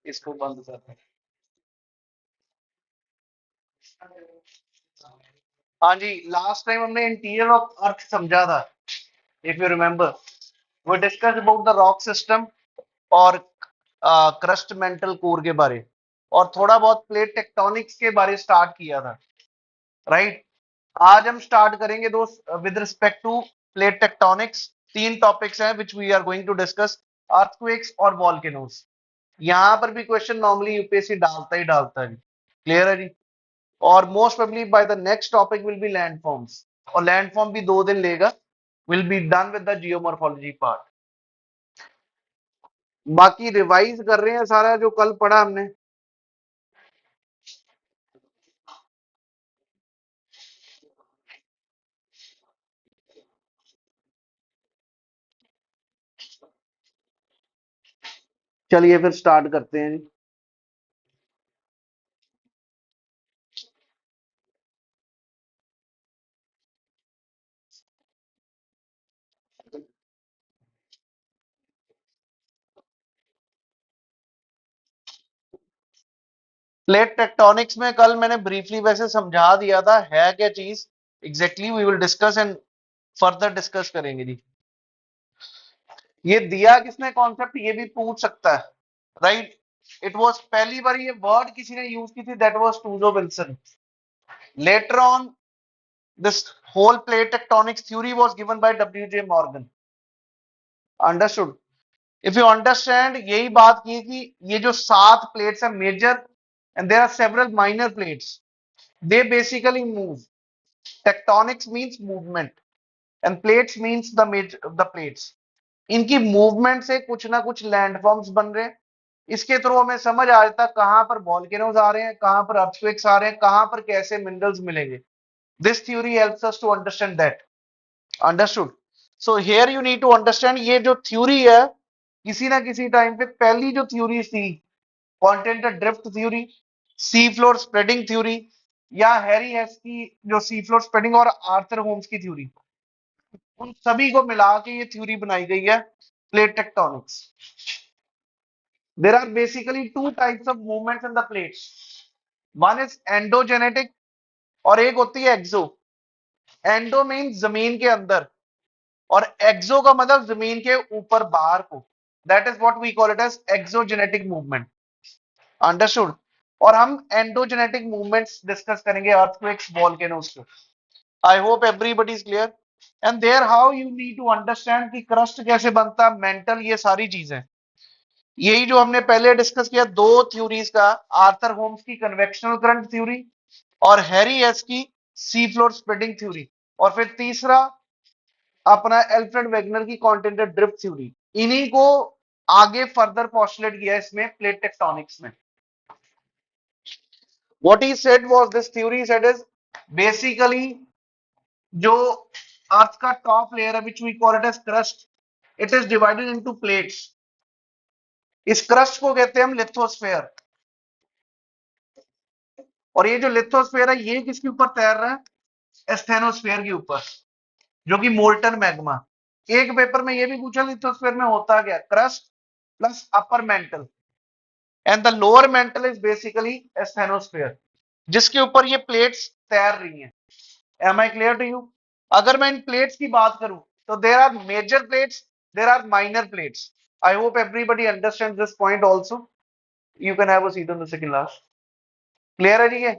इसको बंद कर। हाँ जी, लास्ट टाइम हमने इंटीरियर ऑफ अर्थ समझा था, if you remember. We discuss about the rock system और क्रस्ट मेंटल कोर के बारे, और थोड़ा बहुत प्लेट टेक्टोनिक्स के बारे स्टार्ट किया था, राइट। आज हम स्टार्ट करेंगे दोस्त with respect to plate tectonics. तीन टॉपिक्स हैं which we are going to discuss, earthquakes और वॉल्केनोस। यहां पर भी क्वेश्चन नॉर्मली यूपीएससी डालता ही डालता है, क्लियर है जी। और most probably by the next topic will be landforms, और लैंडफॉर्म भी 2 दिन लेगा, will be done with the geomorphology part. बाकी रिवाइज कर रहे हैं सारा जो कल पढ़ा हमने। चलिए फिर स्टार्ट करते हैं जी। प्लेट टेक्टोनिक्स में कल मैंने ब्रीफली वैसे समझा दिया था, है क्या चीज exactly we will discuss and further discuss करेंगे जी। ये दिया किसने कॉन्सेप्ट, ये भी पूछ सकता है, राइट। इट वाज पहली बार ये वर्ड किसी ने यूज की थी, that was Tuzo Wilson. Later on this whole plate tectonics theory was given by W J Morgan. Understood. If you understand, यही बात की कि ये जो 7 प्लेट्स है major and there are several minor plates, they basically move. Tectonics means movement and plates means the plates. इनकी movement से कुछ ना कुछ लैंडफॉर्म्स बन रहे हैं। इसके थ्रू हमें समझ आ जाता है कहां पर वॉल्केनोज आ रहे हैं, कहां पर अर्थक्वेक्स आ रहे हैं, कहां पर कैसे मिनरल्स मिलेंगे। This theory helps us to understand that. Understood. So here you need to understand, ये जो थ्योरी है किसी ना किसी टाइम पे पहली जो थ्योरी थी, कॉन्टिनेंटल ड्रिफ्ट थ्योरी, सी फ्लोर स्प्रेडिंग थ्योरी, या हैरी हेस की जो सी फ्लोर स्प्रेडिंग और आर्थर होम्स की थ्योरी, उन सभी को मिला के ये थ्योरी बनाई गई है plate tectonics. There are basically 2 types of movements in the plates. One is endogenetic और एक होती है एक्सो। एंडो मीन जमीन के अंदर, और एक्सो का मतलब जमीन के ऊपर बाहर को। That is what we call it as exogenetic movement. Understood. और हम एंडोजेनेटिक मूवमेंट्स डिस्कस करेंगे अर्थक्वेक्स वॉल्केनोस को। I hope everybody is clear and there how you need to understand कि क्रस्ट कैसे बनता, मेंटल, ये सारी चीजें। यही जो हमने पहले डिस्कस किया 2 थ्योरीज का, आर्थर होम्स की कन्वेक्शनल करंट थ्योरी और हैरी एस की सी फ्लोर स्प्रेडिंग थ्योरी, और फिर तीसरा अपना एल्फ्रेड वेगनर की कॉन्टिनेंटल ड्रिफ्ट थ्योरी। इन्हीं को आगे फर्दर पोस्टुलेट किया इसमें प्लेट टेक्टोनिक्स में। What he said was this theory said is basically जो अर्थ का टॉप लेयर है which we call it as crust, it is divided into plates. इस क्रस्ट को कहते हैं हम लिथोस्फेयर। और ये जो लिथोस्फेयर है ये किसके ऊपर तैर रहा है, एस्थेनोस्फेयर के ऊपर, जो कि मोल्टन मैग्मा। एक पेपर में ये भी पूछा लिथोस्फेयर में होता क्या, crust plus upper mantle, and the lower mantle is basically asthenosphere, जिसके ऊपर ये प्लेट्स तैर रही हैं। Am I clear to you. अगर मैं इन प्लेट्स की बात करूं तो there are major plates, there are minor plates. I hope everybody understand this point also. You can have a seat on the second last. Clear है जी ये?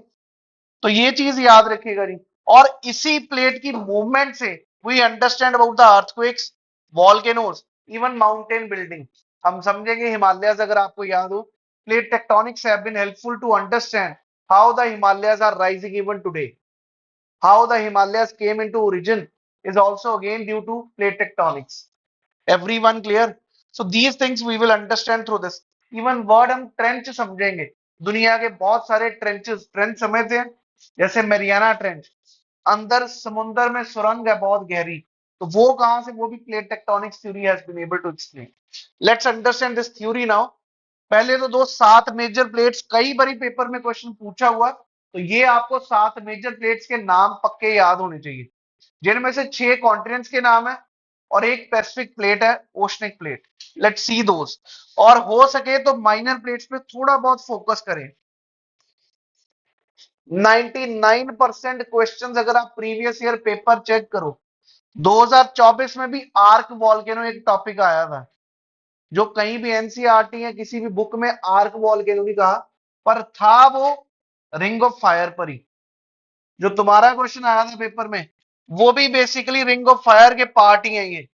तो ये चीज याद रखिएगा जी। और इसी प्लेट की मूवमेंट से we understand about the earthquakes, volcanoes, even mountain building. हम समझेंगे हिमालयस, अगर आपको याद हो, plate tectonics have been helpful to understand how the Himalayas are rising even today. How the Himalayas came into origin is also again due to plate tectonics. Everyone clear? So these things we will understand through this. Even word हम trench समझेंगे। दुनिया के बहुत सारे trenches, trench समझते हैं, जैसे Mariana trench, अंदर समुद्र में सुरंग है बहुत गहरी, तो वो कहां से, वो भी plate tectonics theory has been able to explain. Let's understand this theory now. पहले तो दो 7 मेजर प्लेट्स, कई बारी पेपर में क्वेश्चन पूछा हुआ, तो ये आपको 7 मेजर प्लेट्स के नाम पक्के याद होने चाहिए, जिनमें से 6 कॉन्टिनेंट्स के नाम है और एक पैसिफिक प्लेट है, ओशनिक प्लेट। लेट्स सी दोस। और हो सके तो माइनर प्लेट्स पे थोड़ा बहुत फोकस करें। 99% क्वेश्चंस अगर आप प्रीवियस ईयर पेपर चेक करो, 2024 में भी आर्क वॉल्केनो एक टॉपिक आया था, जो कहीं भी एनसीईआरटी या किसी भी बुक में आर्क वॉल्केनो नहीं कहा, पर था वो रिंग ऑफ फायर पर ही। जो तुम्हारा क्वेश्चन आया था पेपर में, वो भी बेसिकली रिंग ऑफ फायर के पार्ट ही है ये।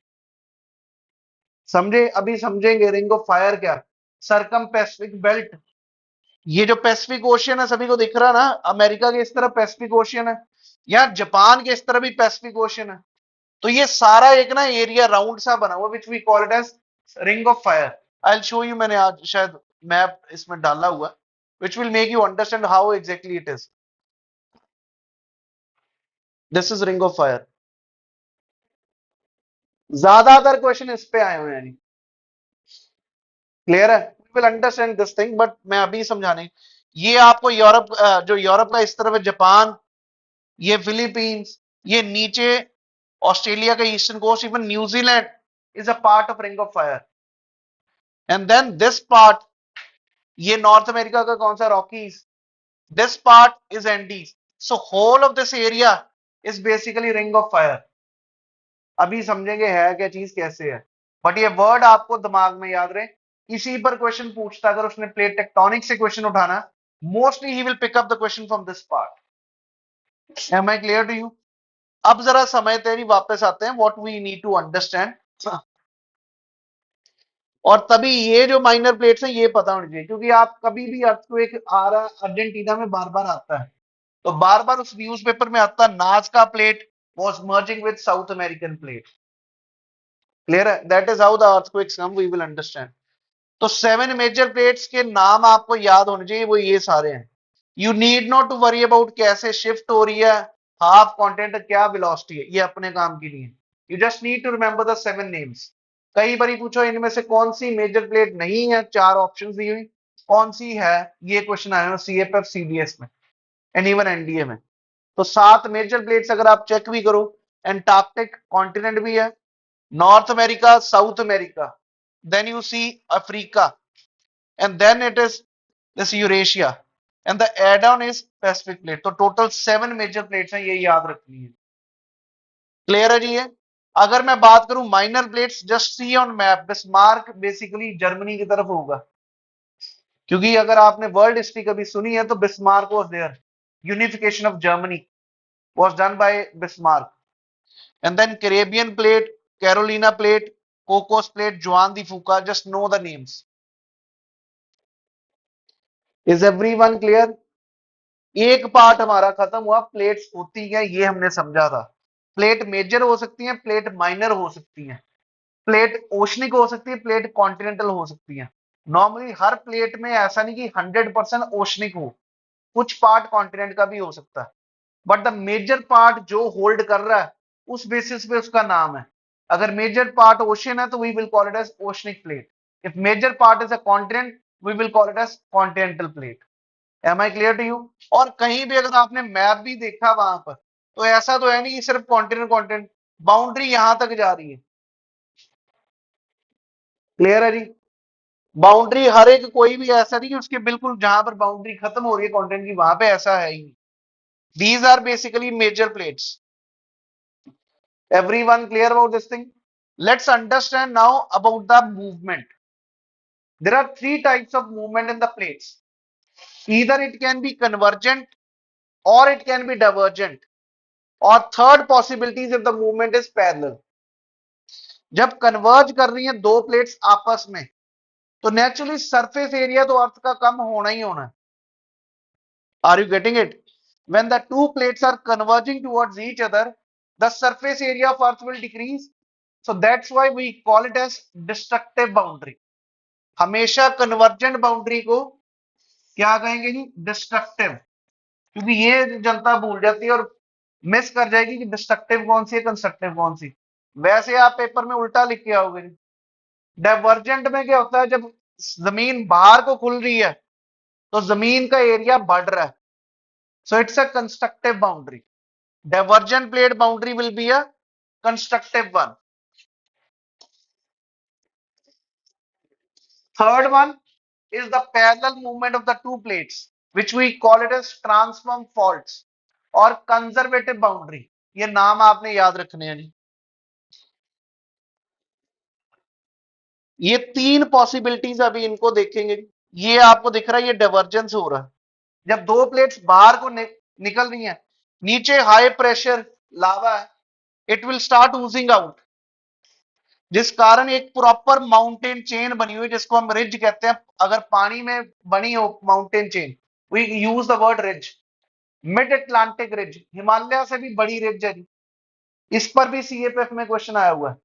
समझे? अभी समझेंगे रिंग ऑफ फायर क्या, सरकम पैसिफिक बेल्ट। ये जो पैसिफिक ओशियन है, सभी को दिख रहा ना, अमेरिका के इस तरफ पैसिफिक ओशियन है, या जापान के इस तरफ भी पैसिफिक ओशियन है, तो ये सारा एक ना एरिया राउंड सा बना हुआ, which we call it as ring of fire. I will show you, मैंने आज शायद मैप इसमें डाला हुआ, which will make you understand how exactly it is. This is ring of fire. ज्यादातर क्वेश्चन इस पे आए हुए हैं। क्लियर है? Will understand this thing, but मैं अभी समझाने, ये आपको यूरोप, जो यूरोप का इस तरफ है जापान, ये फिलीपींस, ये नीचे ऑस्ट्रेलिया का eastern coast, even New Zealand is a part of ring of fire. And then this part, ये नॉर्थ अमेरिका का कौन सा, Rockies, this part is Andes, so whole of this area is basically ring of fire. अभी समझेंगे है क्या चीज, कैसे है, बट ये वर्ड आपको दिमाग में याद रहे। इसी पर क्वेश्चन पूछता, अगर उसने प्लेट टेक्टोनिक से क्वेश्चन उठाना, mostly he will pick up the question from this part. Am I clear to you? अब जरा समय तेरी वापस आते हैं, what we need to understand. और तभी ये जो माइनर प्लेट्स हैं ये पता होनी चाहिए, क्योंकि आप कभी भी अर्थक्वेक आ रहा अर्जेंटीना में बार बार आता है, तो बार बार उस न्यूज़पेपर में आता, Nazca plate was merging with South American plate. Clear है? That is how the earthquakes come, we will understand. तो 7 मेजर प्लेट्स के नाम आपको याद होने चाहिए, वो ये सारे हैं। You need not to worry about कैसे शिफ्ट हो रही है, हाफ कॉन्टेंट क्या वेलोसिटी है, ये अपने काम की नहीं है। You just need to remember the 7 names. कई बार पूछो इनमें से कौन सी मेजर प्लेट नहीं है, 4 ऑप्शंस दी हुई, कौन सी है, ये क्वेश्चन आया सीएपएफ सीडीएस में एंड इवन एनडीए में। तो 7 मेजर प्लेट्स अगर आप चेक भी करो, एंटार्क्टिक कॉन्टिनेंट भी है, North America, South America, then you see Africa, and then it is this Eurasia, and the add-on is Pacific plate। तो टोटल 7 मेजर प्लेट्स हैं, ये याद रखनी है। क्लियर है जी? ये अगर मैं बात करूं minor plates, just see on map, Bismarck basically Germany की तरफ होगा, क्योंकि अगर आपने वर्ल्ड हिस्ट्री कभी सुनी है तो Bismarck was there, unification of Germany was done by Bismarck. And then Caribbean plate, Carolina plate, Cocos plate, Juan de Fuca, just know the names. Is everyone clear? एक पार्ट हमारा खत्म हुआ, plates होती हैं ये हमने समझा था। प्लेट मेजर हो सकती हैं, प्लेट माइनर हो सकती हैं, प्लेट ओशनिक हो सकती है, प्लेट कॉन्टिनेंटल हो सकती है। नॉर्मली हर प्लेट में ऐसा नहीं कि 100% ओशनिक हो, कुछ पार्ट कॉन्टिनेंट का भी हो सकता है, बट द मेजर पार्ट जो होल्ड कर रहा है उस बेसिस पे उसका नाम है। अगर मेजर पार्ट ओशियन है तो we will call it as oceanic plate, if major part is a continent we will call it as continental plate. Am I clear to you? और कहीं भी अगर आपने मैप भी देखा वहां पर, तो ऐसा तो है नहीं कि सिर्फ कॉन्टिनेंट कॉन्टिनेंट, बाउंड्री यहां तक जा रही है। क्लियर है जी? बाउंड्री हर एक, कोई भी ऐसा नहीं कि उसके बिल्कुल जहां पर बाउंड्री खत्म हो रही है कॉन्टिनेंट की, वहां पे ऐसा है ही। These are basically major plates. Everyone clear about this thing? Let's understand now about the movement. There are 3 types of movement in the plates. Either it can be convergent or it can be divergent, or third possibility is if the movement is parallel. जब converge कर रही हैं दो plates आपस में, तो naturally surface area तो अर्थ का कम होना ही होना है। Are you getting it? When the two plates are converging towards each other, the surface area of earth will decrease. So that's why we call it as destructive boundary. हमेशा convergent boundary को क्या कहेंगे जी? Destructive. क्योंकि ये जनता भूल जाती है और मिस कर जाएगी कि डिस्ट्रक्टिव कौन सी है, कंस्ट्रक्टिव कौन सी। वैसे आप पेपर में उल्टा लिख के आओगे। डाइवर्जेंट में क्या होता है, जब जमीन बाहर को खुल रही है तो जमीन का एरिया बढ़ रहा है, so it's a constructive boundary. Divergent plate boundary will be a constructive one. Third one is the parallel movement of the two plates, which we call it as transform faults or conservative boundary. ये नाम आपने याद रखने हैं जी. ये तीन possibilities अभी इनको देखेंगे. ये आपको दिख रहा है, ये डाइवर्जेंस हो रहा है जब दो प्लेट्स बाहर को निकल रही हैं. नीचे हाई प्रेशर लावा है, it will start Ojing out, जिस कारण एक प्रॉपर माउंटेन चेन बनी हुई जिसको हम रिज कहते हैं. अगर पानी में बनी हो mountain chain, we use the word ridge. Mid Atlantic ridge Himalaya से भी बड़ी रिज है. इस पर भी सीएपीएफ में क्वेश्चन आया हुआ है,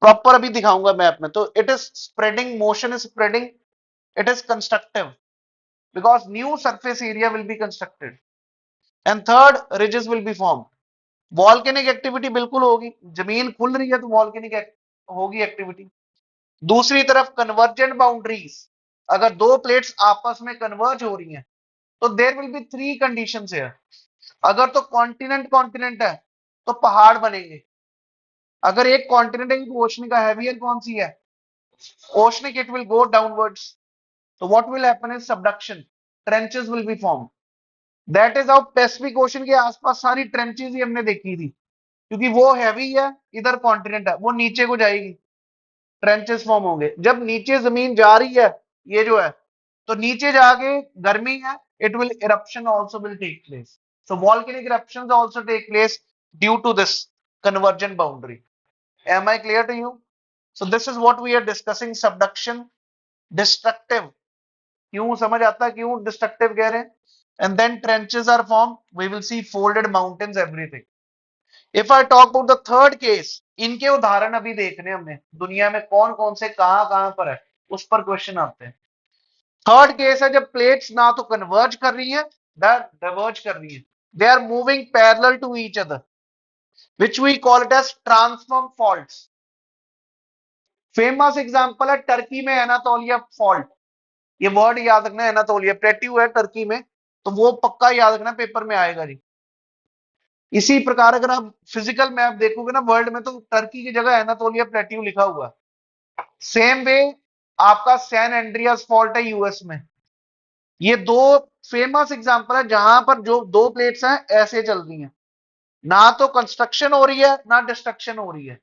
प्रॉपर अभी दिखाऊंगा मैप में. तो it is spreading, motion is spreading, it is constructive because new surface area will be constructed. And third, ridges will be form. Volcanic activity बिल्कुल होगी, जमीन खुल रही है तो वॉल्केनिक होगी एक्टिविटी. दूसरी तरफ कन्वर्जेंट बाउंड्रीज, अगर दो प्लेट्स आपस में कन्वर्ज हो रही हैं तो there will be three conditions है. अगर तो कॉन्टिनेंट कॉन्टिनेंट है तो पहाड़ बनेंगे. अगर एक कॉन्टिनेंट है तो ओशनिक का हेवियर कौन सी है, oceanic, it will go downwards. तो what will happen is subduction, trenches will be form. That is how Pacific Ocean के आसपास सारी ट्रेंचेस ही हमने देखी थी, क्योंकि वो हैवी है, इधर कॉन्टिनेंट है, वो नीचे को जाएगी, ट्रेंचेस फॉर्म होंगे. जब नीचे जमीन जा रही है, ये जो है, तो नीचे जाके गर्मी है, it will eruption also will take place. So volcanic eruptions also take place due to this convergent boundary. Am I clear to you? So this is what we are discussing, subduction, destructive. क्यों समझ आता है क्यों destructive कह रहे हैं? And then trenches are form, we will see folded mountains, everything. If I talk about the third case, इनके उदाहरण अभी देखने हमने दुनिया में कौन कौन से कहां कहां पर है, उस पर क्वेश्चन आते हैं. थर्ड केस है जब प्लेट्स ना तो कन्वर्ज कर रही है ना डाइवर्ज कर रही है, they are moving parallel to each other, which we call it as transform faults. Famous example है टर्की में एनातोलिया फॉल्ट. ये वर्ड याद रखना, एनातोलिया प्लेट्यू है टर्की में, तो वो पक्का याद रखना, पेपर में आएगा जी. इसी प्रकार अगर आप फिजिकल मैप देखोगे ना वर्ल्ड में, तो टर्की की जगह एनातोलिया प्लेट्यू लिखा हुआ. सेम वे आपका सैन एंड्रियास फॉल्ट है यूएस में. ये दो फेमस एग्जांपल है जहां पर जो दो प्लेट्स हैं ऐसे चल रही हैं, ना तो कंस्ट्रक्शन हो रही है ना डिस्ट्रक्शन हो रही है.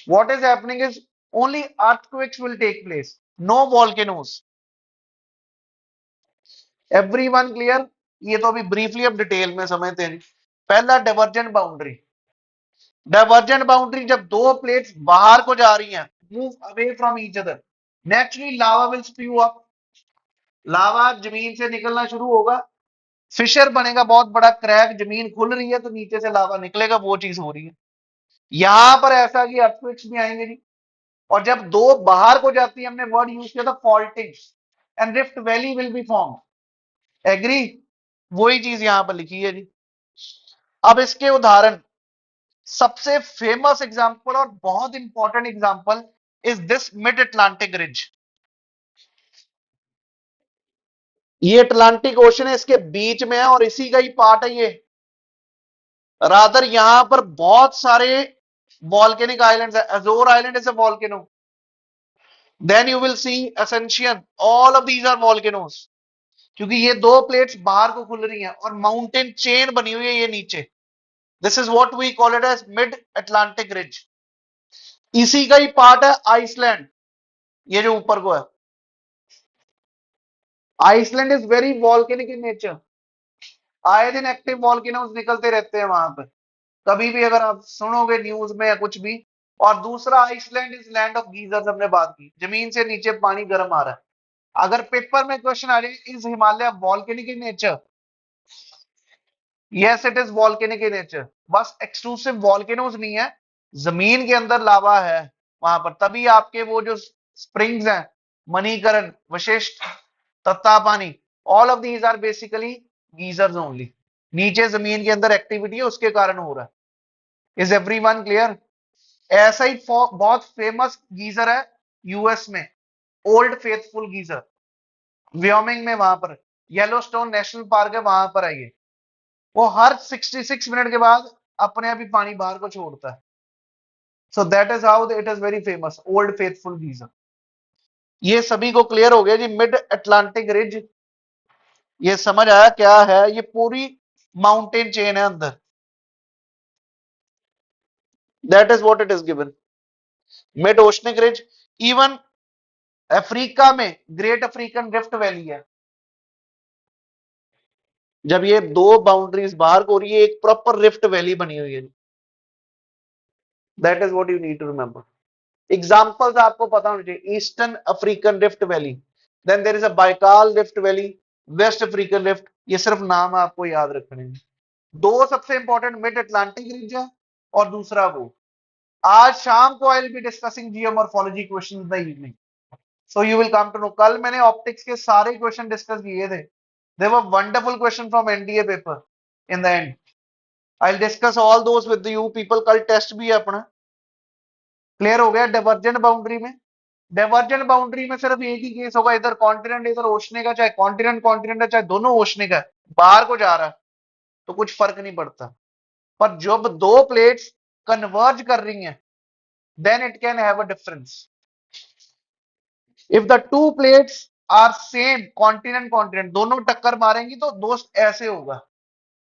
What is happening is only earthquakes will take place, no volcanoes. Everyone clear? ये तो अभी ब्रीफली अब डिटेल में समझते हैं. पहला डाइवर्जेंट बाउंड्री. डाइवर्जेंट बाउंड्री जब दो प्लेट्स बाहर को जा रही हैं, move away from each other, naturally lava will spew up. Lava जमीन से निकलना शुरू होगा, फिशर बनेगा बहुत बड़ा क्रैक, जमीन खुल रही है तो नीचे से लावा निकलेगा, वो चीज हो रही है. यहां पर ऐसा कि अर्थक्वेक्स भी आएंगे जी. और जब दो बाहर को जाती है, हमने वर्ड यूज किया था faulting, and rift valley will be form. Agree? वही चीज यहां पर लिखी है जी. अब इसके उदाहरण, सबसे फेमस एग्जांपल और बहुत important example is this mid Atlantic ridge. ये अटलांटिक ओशन है, इसके बीच में है और इसी का ही पार्ट है ये. रादर यहां पर बहुत सारे वॉल्केनिक आइलैंड्स है. Azores island is a volcano. Then you will see Ascension, all of these are volcanoes. क्योंकि ये दो प्लेट्स बाहर को खुल रही हैं और माउंटेन चेन बनी हुई है ये नीचे. This is what we call it as mid Atlantic ridge. इसी का ही पार्ट है आइसलैंड, ये जो ऊपर को है. Iceland is very volcanic in nature. आए दिन एक्टिव वॉल्केनोस निकलते रहते हैं वहां पर, कभी भी अगर आप सुनोगे न्यूज में या कुछ भी. और दूसरा, Iceland is land of geysers, हमने बात की, जमीन से नीचे पानी गर्म आ रहा है. अगर पेपर में क्वेश्चन आ जाए, is Himalaya volcanic in nature? Yes, it is volcanic in nature. बस एक्सक्लूसिव वॉल्केनोस नहीं है, जमीन के अंदर लावा है वहां पर. तभी आपके वो जो स्प्रिंग्स हैं, Manikaran, Vashisht, Tattapani, all of these are basically geysers only. नीचे जमीन के अंदर एक्टिविटी है, उसके कारण हो रहा है. Is everyone clear? ऐसा ही बहुत फेमस गीजर है यूएस में, ओल्ड फेथफुल गीजर, व्योमिंग में वहां पर, येलोस्टोन नेशनल पार्क है वहां पर है ये, वो हर 66 मिनट के बाद अपने आप ही पानी बाहर को छोड़ता है। So that is how it is very famous, old faithful geyser. ये सभी को क्लियर हो गया जी, मिड अटलांटिक रिज, ये समझ आया क्या है, ये पूरी माउंटेन चेन है अंदर, that is what it is given, mid oceanic ridge. Even Africa में ग्रेट अफ्रीकन रिफ्ट वैली है, जब ये दो बाउंड्रीज बाहर को हो रही है, एक प्रॉपर रिफ्ट वैली बनी हुई है, that is what you need to remember. Examples आपको पता होने चाहिए, eastern African rift valley, then there is a Baikal rift valley, west African rift, ये सिर्फ नाम आपको याद रखने हैं। दो सबसे इंपॉर्टेंट, मिड अटलांटिक रीजन और दूसरा वो। आज शाम को I will be discussing geomorphology question in the evening, so you will come to know. कल मैंने ऑप्टिक्स के सारे क्वेश्चन डिस्कस किए थे, they were wonderful question from NDA paper in the end, I will discuss all those with you people. कल test भी है अपना, क्लियर हो गया। डाइवर्जेंट बाउंड्री में, डाइवर्जेंट बाउंड्री में सिर्फ एक ही केस होगा, इधर कॉन्टिनेंट इधर ओशनिक है, चाहे कॉन्टिनेंट कॉन्टिनेंट है, चाहे दोनों ओशनिक है, बाहर को जा रहा है तो कुछ फर्क नहीं पड़ता। पर जब दो प्लेट्स कन्वर्ज कर रही हैं, then it can have a difference. If the two plates are same, continent continent दोनों टक्कर मारेंगी तो दोस्त ऐसे होगा।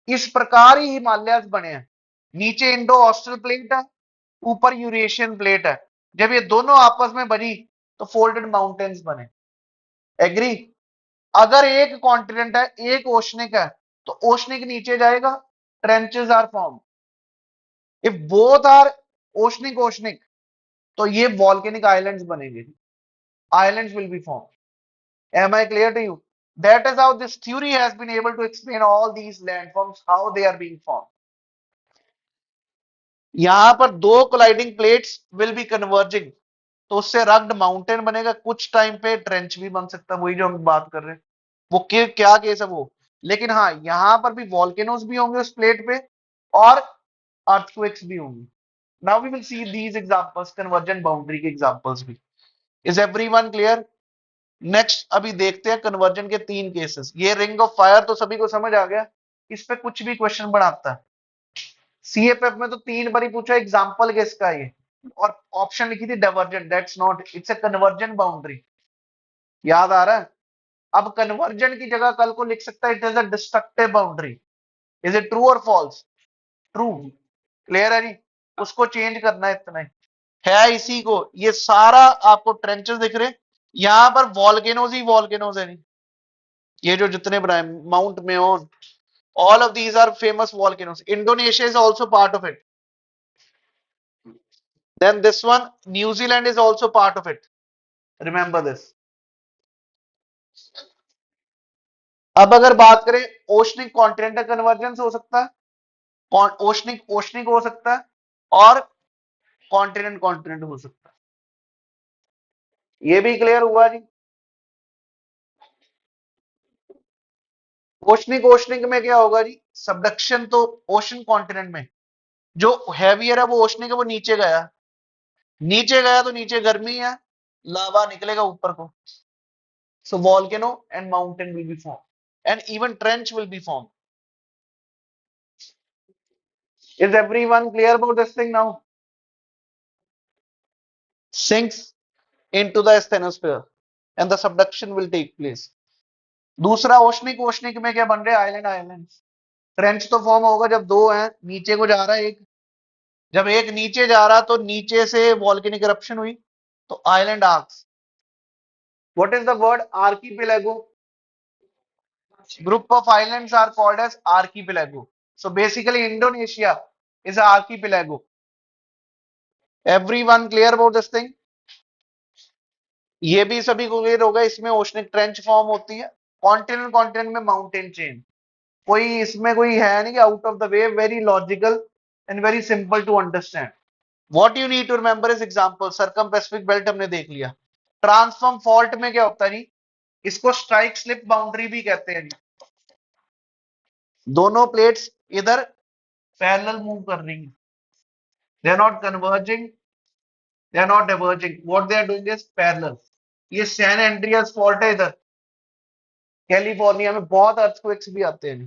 इस प्रकार ही हिमालयस बने हैं, नीचे इंडो ऑस्ट्रल प्लेट है, ऊपर यूरेशियन प्लेट है, जब ये दोनों आपस में बनी तो फोल्डेड माउंटेन्स बने। एग्री? अगर एक कॉन्टिनेंट है एक ओशनिक है तो ओशनिक नीचे जाएगा, trenches are form. If both are oceanic oceanic तो ये वॉल्केनिक आइलैंड्स बनेंगे, islands will be form. Am I clear to you? That is how this theory has been able to explain all these landforms, how they are being form. यहां पर दो colliding plates will be converging, तो उससे rugged mountain बनेगा, कुछ time पे trench भी बन सकता है, वही जो हम बात कर रहे हैं, वो क्या केस है वो। लेकिन हाँ, यहां पर भी वॉल्केनोस भी होंगे उस प्लेट पे, और अर्थक्वेक्स भी होंगे। Now we will see these examples, convergent boundary के एग्जांपल्स भी। Is everyone clear? नेक्स्ट अभी देखते हैं कन्वर्जन के तीन केसेस। ये रिंग ऑफ फायर तो सभी को समझ आ गया, इस पे कुछ भी क्वेश्चन बनाता है। सीएपीएफ में तो 3 बार ही पूछा एग्जांपल किसका ये, और ऑप्शन लिखी थी divergent, that's not, it's a convergent boundary. याद आ रहा है? अब कन्वर्जन की जगह कल को लिख सकता है it is a destructive boundary. Is it true और फॉल्स? ट्रू। क्लियर है जी? उसको चेंज करना है, इतना है इसी को। ये सारा आपको ट्रेंचेस दिख रहे हैं, यहां पर वॉल्केनोज ही वॉल्केनोज है। ये जो जितने बनाए, mount Mayon, all of these are famous volcanoes. Indonesia is also part of it, then this one New Zealand is also part of it, remember this. अब अगर बात करें, ओशनिक कॉन्टिनेंटल कन्वर्जेंस हो सकता है, ओशनिक ओशनिक हो सकता है, और कॉन्टिनेंट कॉन्टिनेंट हो सकता है। ये भी क्लियर हुआ जी? ओशनिक ओशनिक में क्या होगा जी, सबडक्शन तो ओशन कॉन्टिनेंट में, जो हैवियर है वो ओशनिक है, वो नीचे गया, नीचे गया तो नीचे गर्मी है, लावा निकलेगा ऊपर को, so volcano and mountain will be formed and even trench will be formed. Is everyone clear about this thing now? Sinks into the asthenosphere and the subduction will take place. दूसरा ओशनिक, ओशनिक में क्या बन रहे हैं, island island. Trench तो form होगा जब दो हैं, नीचे को जा रहा है एक, जब एक नीचे जा रहा तो नीचे से वॉल्केनिक इरप्शन हुई तो island arcs. What is the word? Archipelago. Group of islands are called as archipelago. So basically Indonesia is an archipelago. Everyone clear about this thing? ये भी सभी को क्लियर होगा, इसमें ओशनिक ट्रेंच फॉर्म होती है, कॉन्टिनेंट कॉन्टिनेंट में mountain chain. कोई इसमें कोई है नहीं कि out of the way, very logical and very simple to understand. What you need to remember is example. Circum Pacific belt हमने देख लिया। ट्रांसफॉर्म फॉल्ट में क्या होता है जी, इसको स्ट्राइक स्लिप बाउंड्री भी कहते हैं जी। दोनों प्लेट्स इधर पैरेलल मूव कर रही हैं, they are not converging, they are not diverging, what they are doing is parallel, ये सैन एंड्रियास फॉल्ट है इधर कैलिफोर्निया में, बहुत अर्थक्वेक्स भी आते हैं।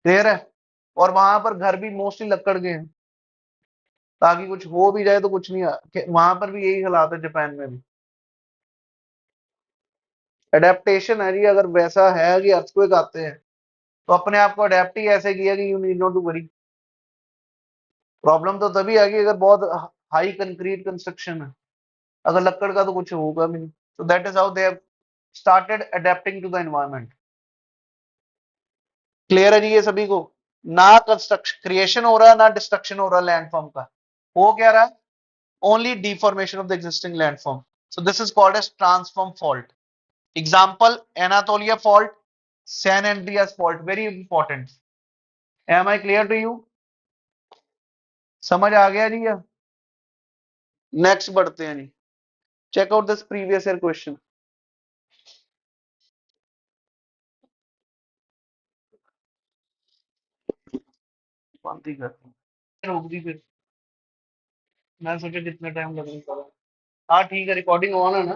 क्लियर है? और वहां पर घर भी मोस्टली लकड़ के हैं, ताकि कुछ हो भी जाए तो कुछ नहीं वहां पर भी यही हालात है, जापान में भी। एडेप्टेशन है जी, अगर वैसा है कि अर्थक्वेक आते हैं तो अपने आप को अडेप्ट ही ऐसे किया कि you need not to worry. Problem तो तभी आएगी अगर बहुत हाई कंक्रीट कंस्ट्रक्शन है, अगर लकड़ का तो कुछ होगा भी नहीं। तो that is how they have started adapting to the environment. Clear है जी ये सभी को? ना कंस्ट्रक्शन क्रिएशन हो रहा है, ना डिस्ट्रक्शन हो रहा है लैंडफॉर्म का। हो क्या रहा है? Only deformation of the existing landform. So this is called as transform fault. Example Anatolia fault, San Andreas fault, very important. Am I clear to you? समझ आ गया जी? नेक्स्ट बढ़ते हैं जी। Check out this previous year question. शांति करते हैं, रोक दी फिर। मैं सोचा कितना टाइम लगेगा। हाँ ठीक है, रिकॉर्डिंग ऑन है ना?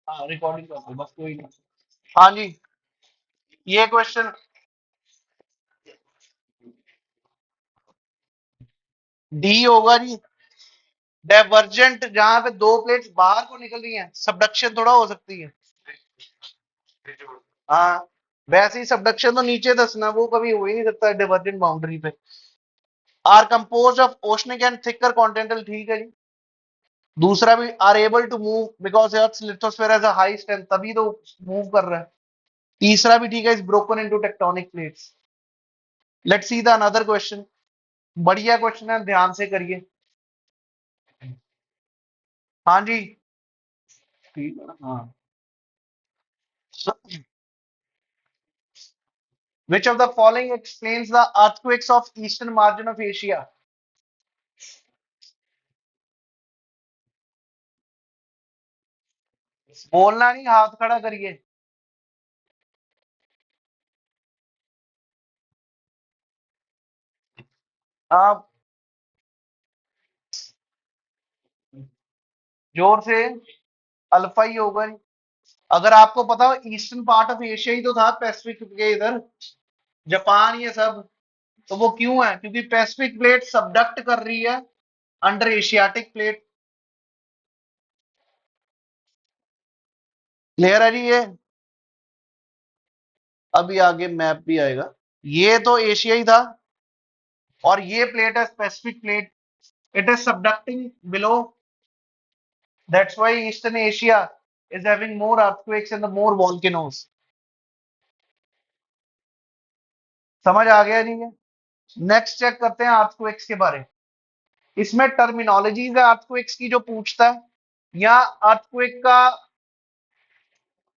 हाँ रिकॉर्डिंग कर दो बस, कोई नहीं। हाँ जी, ये क्वेश्चन डी होगा जी। डाइवर्जेंट, जहां पे दो प्लेट्स बाहर को निकल रही हैं, सबडक्शन थोड़ा हो सकती है। हाँ, वैसे ही सबडक्शन तो नीचे दसना, वो कभी हो ही नहीं सकता डाइवर्जेंट बाउंड्री पे। Are composed of oceanic and thicker continental, ठीक है जी। दूसरा भी are able to move because earth lithosphere has a high strength, तभी तो मूव कर रहा है। तीसरा भी ठीक है, is broken into tectonic plates. Let's see the another question. बढ़िया क्वेश्चन है, ध्यान से करिए। हाँ जी, ठीक है ना? हाँ। Which of the following explains the earthquakes of eastern margin of Asia? बोलना नहीं, हाथ खड़ा करिए। आप जोर से, अल्फा ही होगा। अगर आपको पता हो ईस्टर्न पार्ट ऑफ एशिया ही तो था, पैसिफिक के इधर, जापान ये सब। तो वो क्यों है? क्योंकि पैसिफिक प्लेट सबडक्ट कर रही है अंडर एशियाटिक प्लेट। क्लियर है जी ये? अभी आगे मैप भी आएगा। ये तो एशिया ही था, और ये प्लेट है Pacific plate, it is subducting below. That's why eastern Asia is having more earthquakes and the more volcanoes. समझ आ गया नहीं है? नेक्स्ट चेक करते हैं अर्थक्वेक्स के बारे। इसमें टर्मिनोलॉजीज है अर्थक्वेक्स की जो पूछता है, या अर्थक्वेक का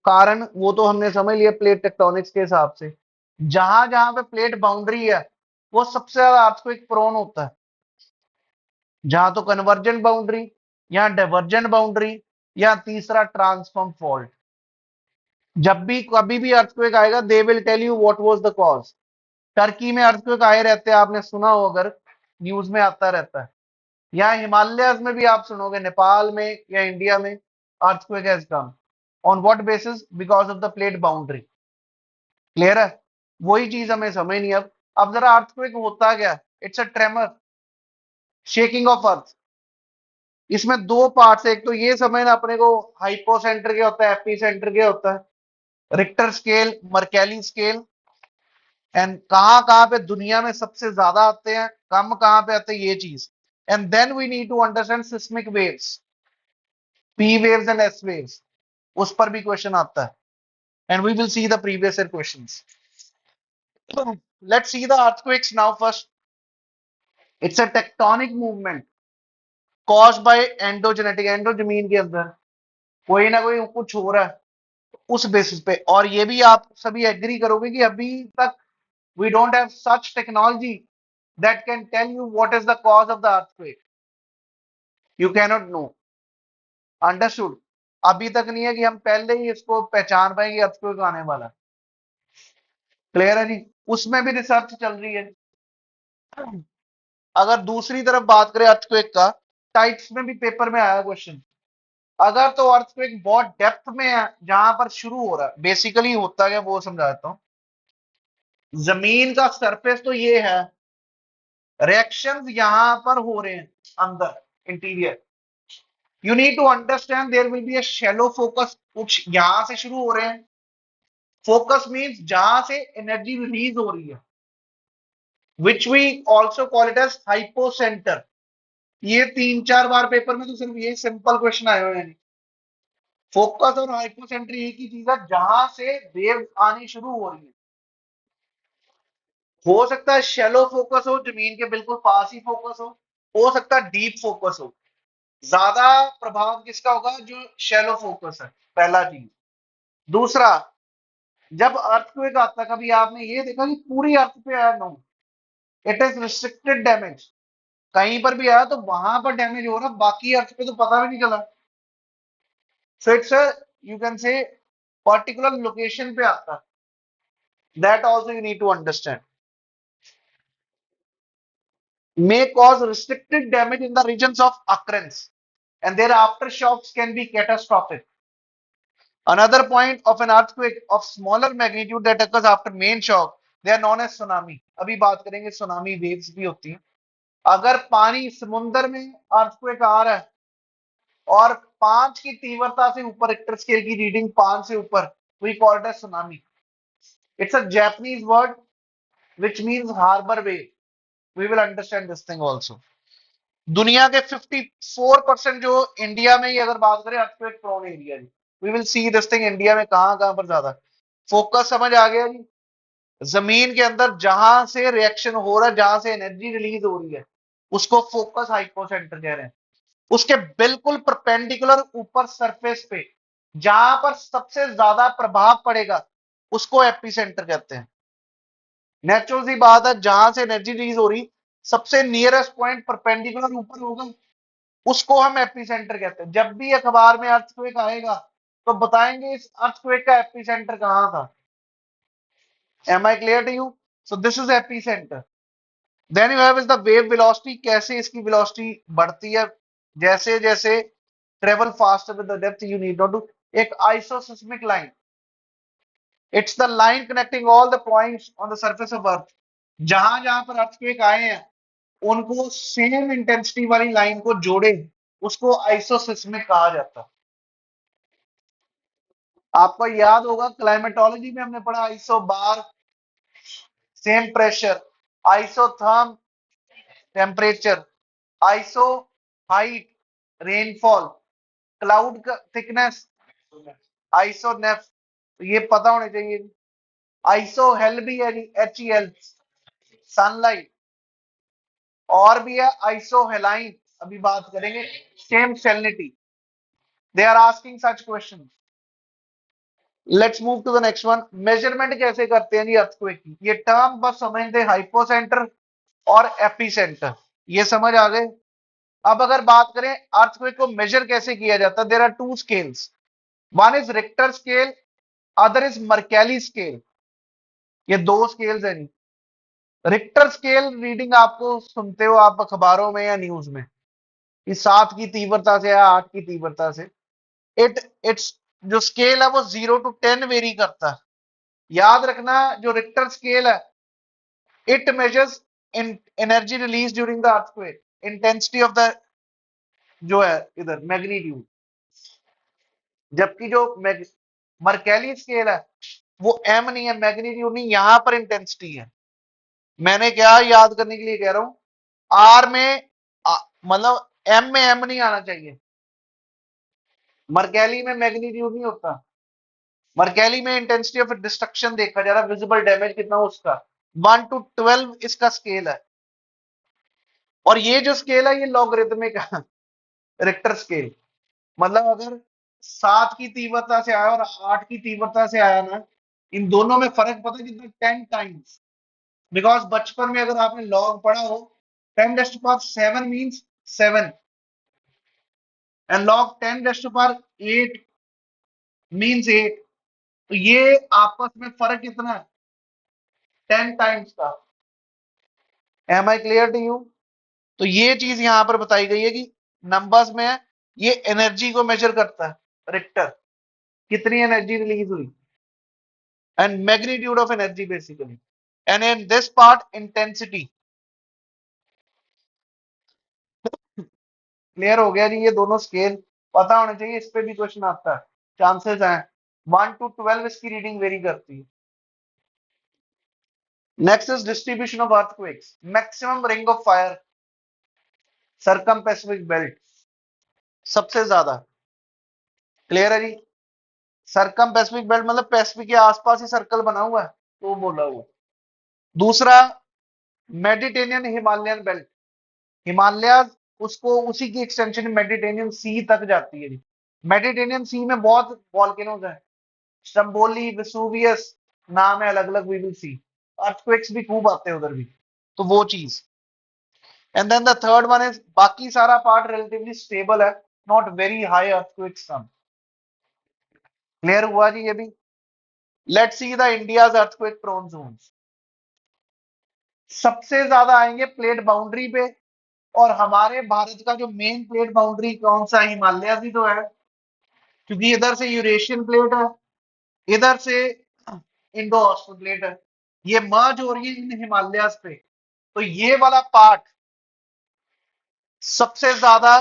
कारण वो तो हमने समझ लिया प्लेट टेक्टोनिक्स के हिसाब से। जहां जहां पे प्लेट बाउंड्री है वो सबसे ज्यादा अर्थक्वेक प्रोन होता है। जहां तो कन्वर्जेंट बाउंड्री, या डाइवर्जेंट बाउंड्री, या तीसरा ट्रांसफॉर्म फॉल्ट। जब भी कभी भी अर्थक्वेक आएगा they will tell you what was the cause. Turkey में अर्थक्वेक आए रहते हैं, आपने सुना हो, अगर न्यूज में आता रहता है। यहाँ हिमालयस में भी आप सुनोगे, नेपाल में या इंडिया में earthquake has come. On what basis? Because of the plate boundary. Clear है? वही चीज हमें समझ नहीं। अब जरा अर्थक्वेक होता क्या? It's a tremor, shaking of earth. इसमें दो पार्ट्स है, एक तो ये समझना अपने को, हाइपोसेंटर क्या होता है, एपी सेंटर क्या होता है, Richter scale, Mercalli scale, and कहां कहां पे दुनिया में सबसे ज्यादा आते हैं, कम कहां पे आते हैं, ये चीज। And then we need to understand seismic waves, P waves and S waves. उस पर भी क्वेश्चन आता है, and we will see the previous year questions. Let's see the earthquakes now first. It's a tectonic movement caused by endogenetic, endo जमीन के अंदर कोई ना कोई कुछ हो रहा है उस बेसिस पे। और ये भी आप सभी एग्री करोगे कि अभी तक we don't have such technology that can tell you what is the cause of the earthquake. You cannot know. Understood? अभी तक नहीं है कि हम पहले ही इसको पहचान पाएंगे अर्थक्वेक आने वाला। क्लियर है जी? उसमें भी रिसर्च चल रही है। अगर दूसरी तरफ बात करें अर्थक्वेक का, टाइप्स में भी पेपर में आया क्वेश्चन, अगर तो अर्थक्वेक बहुत डेप्थ में है जहां पर शुरू हो रहा है, बेसिकली होता है वो समझा देता हूं। जमीन का सरफेस तो ये है, रिएक्शंस यहां पर हो रहे हैं अंदर interior. You need to understand there will be a shallow focus, कुछ यहां से शुरू हो रहे हैं। फोकस मींस जहां से एनर्जी रिलीज हो रही है, which we also call it as hypocentre. ये 3-4 बार पेपर में तो सिर्फ ये सिंपल क्वेश्चन आए हुए हैं। फोकस और हाइपोसेंटर एक ही चीज है, जहां से वेव आनी शुरू हो रही है। हो सकता है शैलो फोकस हो, जमीन के बिल्कुल पास ही फोकस हो सकता है डीप फोकस हो। ज्यादा प्रभाव किसका होगा? जो शैलो फोकस है, पहला चीज। दूसरा, जब अर्थक्वेक आता है, कभी आपने ये देखा कि पूरी अर्थ पे आया? No, it is restricted damage. कहीं पर भी आया तो वहां पर डैमेज हो रहा, बाकी अर्थ पे तो पता भी नहीं चला। So it's you can say particular location पे आता है। That also you need to understand. May cause restricted damage in the regions of occurrence, and their aftershocks can be catastrophic. Another point of an earthquake of smaller magnitude that occurs after main shock, they are known as tsunami. अभी बात करेंगे tsunami waves भी होती हैं। अगर पानी समुद्र में अर्थक्वेक आ रहा है और 5 की तीव्रता से ऊपर, रिक्टर स्केल की रीडिंग 5 से ऊपर, we call it as tsunami. It's a Japanese word which means harbor wave. We will understand this thing also. दुनिया के 54% जो इंडिया में ही अगर बात करें अर्थक्वेक प्रोन एरिया जी, we will see this thing India में कहां कहां पर ज्यादा। फोकस समझ आ गया जी? जमीन के अंदर जहां से रिएक्शन हो रहा है, जहां से एनर्जी रिलीज हो रही है, उसको फोकस हाइपोसेंटर कह रहे हैं। उसके बिल्कुल परपेंडिकुलर ऊपर सरफेस पे जहां पर सबसे ज्यादा प्रभाव पड़ेगा, उसको एपिसेंटर कहते हैं। नेचुरल सी बात है, जहां से एनर्जी रिलीज हो रही, सबसे नियरेस्ट पॉइंट परपेंडिकुलर ऊपर होगा, उसको हम एपिसेंटर कहते हैं। जब भी अखबार में अर्थक्वेक आएगा तो बताएंगे इस अर्थक्वेक का एपिसेंटर कहां था। Am I clear to you? So this is epicentre. Then you have is the wave velocity. कैसे इसकी वेलोसिटी बढ़ती है जैसे जैसे travel faster with the depth, you need not to. एक isoseismic line, it's the line connecting all the points on the surface of earth. जहां जहां पर अर्थक्वेक आए हैं उनको सेम इंटेंसिटी वाली लाइन को जोड़े, उसको आइसोसिस्मिक कहा जाता है। आपको याद होगा क्लाइमेटोलॉजी में हमने पढ़ा isobar same pressure, isotherm temperature, isohyet rainfall, cloud का थिकनेस, आइसो नेफ, तो ये पता होने चाहिए। आइसो हेल भी है जी, HEL, सनलाइट। और भी है आइसो हेलाइन, अभी बात करेंगे। Same salinity. They are asking such question. Let's move to the next one. Measurement कैसे करते हैं जी अर्थक्वेक की? ये टर्म बस समझते, हाइपोसेंटर और एपिसेंटर, ये समझ आ गए। अब अगर बात करें अर्थक्वेक को मेजर कैसे किया जाता है, there are two scales. One is Richter scale, other is Mercalli scale. ये दो स्केल्स हैं जी। रिक्टर स्केल रीडिंग आपको सुनते हो आप अखबारों में या न्यूज में कि 7 की तीव्रता से या 8 की तीव्रता से। इट्स जो स्केल है वो 0 to 10 वेरी करता है। याद रखना, जो रिक्टर स्केल है, it measures in energy release during the earthquake, intensity of the जो है इधर मैग्नीट्यूड। जबकि जो मर्कैली स्केल है वो एम नहीं है, मैग्नीट्यूड नहीं, यहां पर इंटेंसिटी है। मैंने क्या याद करने के लिए कह रहा हूं, आर में मतलब एम में एम नहीं आना चाहिए। मर्कैली में मैग्नीट्यूड नहीं होता। मर्कैली में इंटेंसिटी ऑफ डिस्ट्रक्शन देखा जा रहा, विजिबल डैमेज कितना हो उसका, 1 to 12 इसका स्केल है। और ये जो स्केल है ये लॉगरिथमिक है, रिक्टर स्केल। मतलब अगर 7 की तीव्रता से आया और 8 की तीव्रता से आया ना, इन दोनों में फर्क पता है कितना? 10 टाइम्स। बिकॉज बचपन में अगर आपने लॉग पढ़ा हो, 10⁻7 मीन्स 7 एंड लॉग 10⁸ मीन्स 8। तो ये आपस में फर्क कितना है? 10 टाइम्स का। Am I clear to you? तो ये चीज यहां पर बताई गई है कि नंबर्स में है, ये एनर्जी को मेजर करता है रिक्टर, कितनी एनर्जी रिलीज हुई, and magnitude of energy basically, and in this part intensity. Clear हो गया जी, ये दोनों स्केल पता होने चाहिए, इस पे भी क्वेश्चन आता है, चांसेस हैं 1 to 12 इसकी रीडिंग वेरी करती है। Next is distribution of earthquakes, maximum ring of fire, circum Pacific belt, सबसे ज्यादा। क्लियर है जी, सरकम पैसिफिक बेल्ट मतलब पैसिफिक के आसपास ही सर्कल बना हुआ है, तो बोला हुआ। दूसरा मेडिटेरियन हिमालयन बेल्ट, हिमालय उसको उसी की एक्सटेंशन मेडिटेरियन सी तक जाती है जी। मेडिटेरियन सी में बहुत वॉल्केनोज है, स्टम्बोली, वेसुवियस, नाम है अलग अलग, वी विल सी। अर्थक्वेक्स भी खूब आते हैं उधर भी, तो वो चीज। And then the third one is बाकी सारा पार्ट रिलेटिवली स्टेबल है, not very high earthquakes some. Clear हुआ जी ये भी। Let's see the India's earthquake prone zones. सबसे ज्यादा आएंगे प्लेट बाउंड्री पे, और हमारे भारत का जो मेन प्लेट बाउंड्री कौन सा, हिमालय ही तो है, क्योंकि इधर से यूरेशियन प्लेट है, इधर से इंडो ऑस्ट्रल प्लेट है, ये मर्ज हो रही है इन हिमालयाज पे, तो ये वाला पार्ट सबसे ज्यादा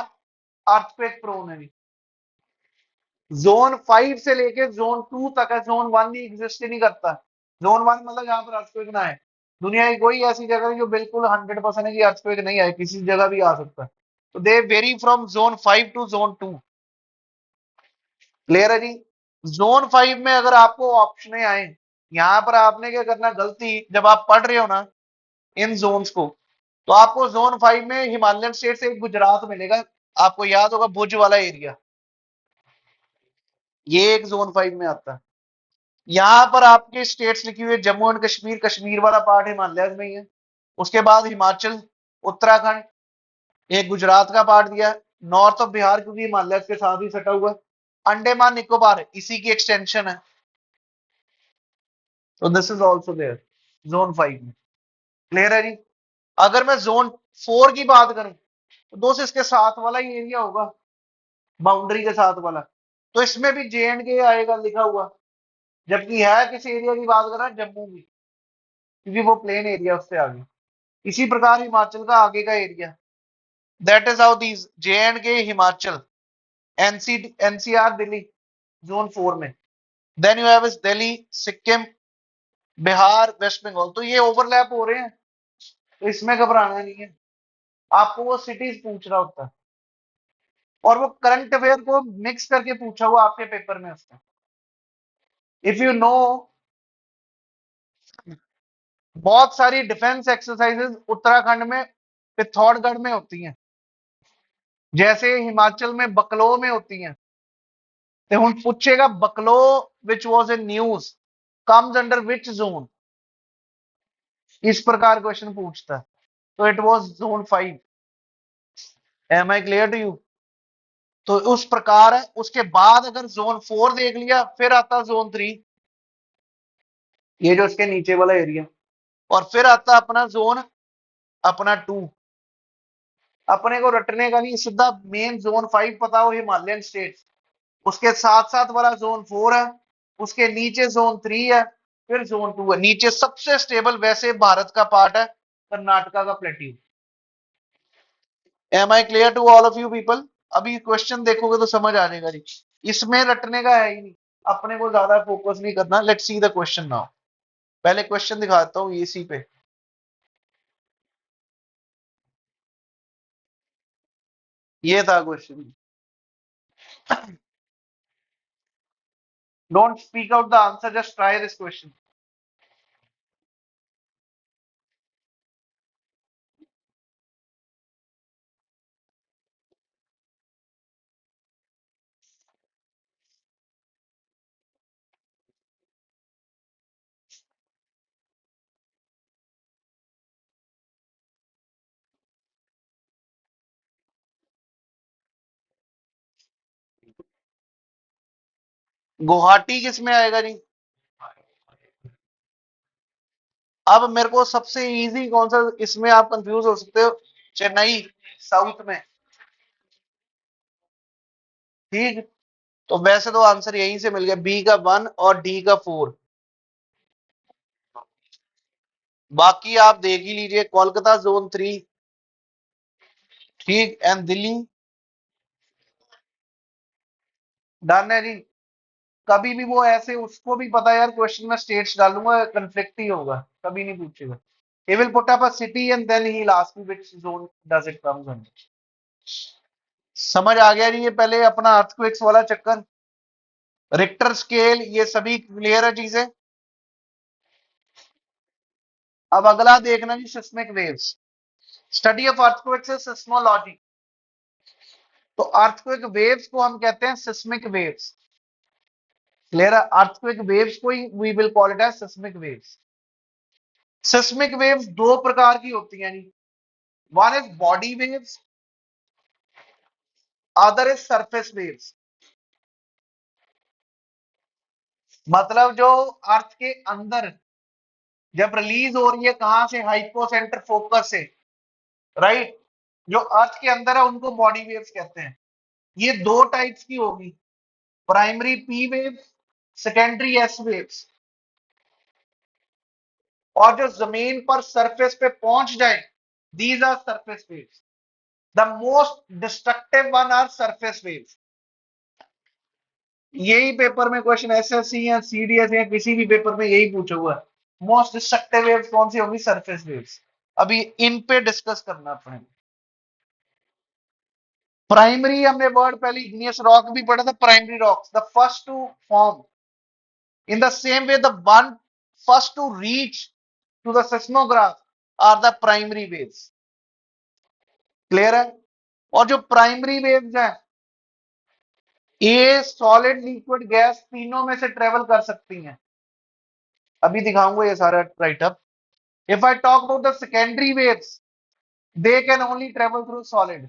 अर्थक्वेक प्रोन है। जोन 5 से लेके जोन 2 तक है, जोन 1 नहीं एग्जिस्ट ही नहीं करता। जोन 1 मतलब जहां पर अर्थक्वेक ना है, दुनिया की कोई ऐसी जगह नहीं जो बिल्कुल 100% है कि अर्थक्वेक नहीं आए, किसी जगह भी आ सकता है। तो they vary from zone 5 to zone 2। Clear है जी। जोन 5 में अगर आपको ऑप्शन आए, यहां पर आपने क्या करना, गलती जब आप पढ़ रहे हो ना इन जोन्स को, तो आपको जोन 5 में हिमालयन स्टेट से एक गुजरात मिलेगा, आपको याद होगा भुज वाला एरिया, ये एक जोन 5 में आता है। यहां पर आपके स्टेट्स लिखी हुई है, जम्मू एंड कश्मीर, कश्मीर वाला पार्ट हिमालय में ही है। उसके बाद हिमाचल, उत्तराखंड, एक गुजरात का पार्ट दिया है, नॉर्थ ऑफ बिहार क्योंकि हिमालय के साथ ही सटा हुआ है, अंडमान निकोबार इसी की एक्सटेंशन है, तो this is also there zone 5 में। क्लियर है जी। अगर मैं जोन 4 की बात करूं, तो दोस्त इसके साथ वाला ही एरिया होगा, बाउंड्री के साथ वाला, तो इसमें भी J&K आएगा लिखा हुआ, जबकि है किस एरिया की बात कर रहा है, जम्मू की, क्योंकि वो प्लेन एरिया उससे आगे। इसी प्रकार हिमाचल का आगे का area, that is how these J&K, Himachal, NCR Delhi zone 4 में, देन यू हैव इस दिल्ली, सिक्किम, बिहार, वेस्ट बंगाल, तो ये ओवरलैप हो रहे हैं, तो इसमें घबराना नहीं है। आपको वो सिटीज पूछ रहा होता है, और वो करंट अफेयर को मिक्स करके पूछा हुआ आपके पेपर में उसने। इफ यू नो, बहुत सारी डिफेंस एक्सरसाइजेज उत्तराखंड में पिथौरागढ़ में होती हैं, जैसे हिमाचल में बकलो में होती हैं। तो हम पूछेगा Bakloh which was in news comes under which zone, इस प्रकार क्वेश्चन पूछता है, तो it was zone 5। Am I clear to you. तो उस प्रकार है, उसके बाद अगर जोन 4 देख लिया, फिर आता जोन 3, ये जो उसके नीचे वाला एरिया, और फिर आता अपना जोन, अपना 2। अपने को रटने का नहीं, सीधा मेन जोन 5 पता हो, हिमालयन स्टेट्स, उसके साथ साथ वाला जोन 4 है, उसके नीचे जोन 3 है, फिर जोन 2 है, नीचे सबसे स्टेबल वैसे भारत का पार्ट है कर्नाटका का plateau. Am I clear to all of you people. अभी क्वेश्चन देखोगे तो समझ आ जाएगा जी, इसमें रटने का है ही नहीं, अपने को ज्यादा फोकस नहीं करना। Let's see the question now. पहले क्वेश्चन दिखाता हूँ इसी पे। ये था question. Don't speak out the answer, just try this question. Guwahati किस में आएगा जी। अब मेरे को सबसे इजी कौन सा, इसमें आप कंफ्यूज हो सकते हो, चेन्नई साउथ में, ठीक, तो वैसे तो आंसर यहीं से मिल गया, बी का 1 और डी का 4। बाकी आप देख ही लीजिए, कोलकाता जोन 3, ठीक, एंड दिल्ली। डन है जी। कभी भी वो ऐसे, उसको भी पता है यार क्वेश्चन में स्टेट्स डालूंगा कंफ्लिक्ट ही होगा, कभी नहीं पूछेगा। he will put up a city and then he'll ask me which zone does it comes under। समझ आ गया जी, ये पहले अपना अर्थक्वेक्स वाला चक्कर, रिक्टर स्केल, ये सभी क्लियर है चीजें। अब अगला देखना जी, seismic waves, study of earthquakes is seismology. तो अर्थक्वेक वेव्स को हम कहते हैं सिस्मिक वेव्स। क्लियर है, अर्थक्वेक वेव्स को ही we will call it as seismic waves. Seismic waves दो प्रकार की होती हैं जी, one is body waves, other is surface waves. मतलब जो अर्थ के अंदर जब रिलीज हो रही है, कहां से, हाइपोसेंटर फोकस से, राइट, जो अर्थ के अंदर है उनको बॉडी वेव्स कहते हैं। ये दो टाइप्स की होगी, primary P waves, secondary S waves. और जो जमीन पर सरफेस पे पहुंच जाए, these are surface waves. The most destructive one are surface waves. यही पेपर में क्वेश्चन एसएससी या सीडीएस या किसी भी पेपर में यही पूछा हुआ है, मोस्ट डिस्ट्रक्टिव वेव्स कौन सी होगी, सरफेस वेव्स। अभी इन पे डिस्कस करना अपने। प्राइमरी हमने वर्ड पहले इग्नियस रॉक भी पढ़ा था, primary rocks the first to form, in the same way the one first to reach to the seismograph are the primary waves. Clear है। और जो प्राइमरी वेव्स है, ये सॉलिड लिक्विड गैस तीनों में से ट्रेवल कर सकती हैं। अभी दिखाऊंगा ये सारा write up. If I talk about the secondary waves, they can only travel through solid.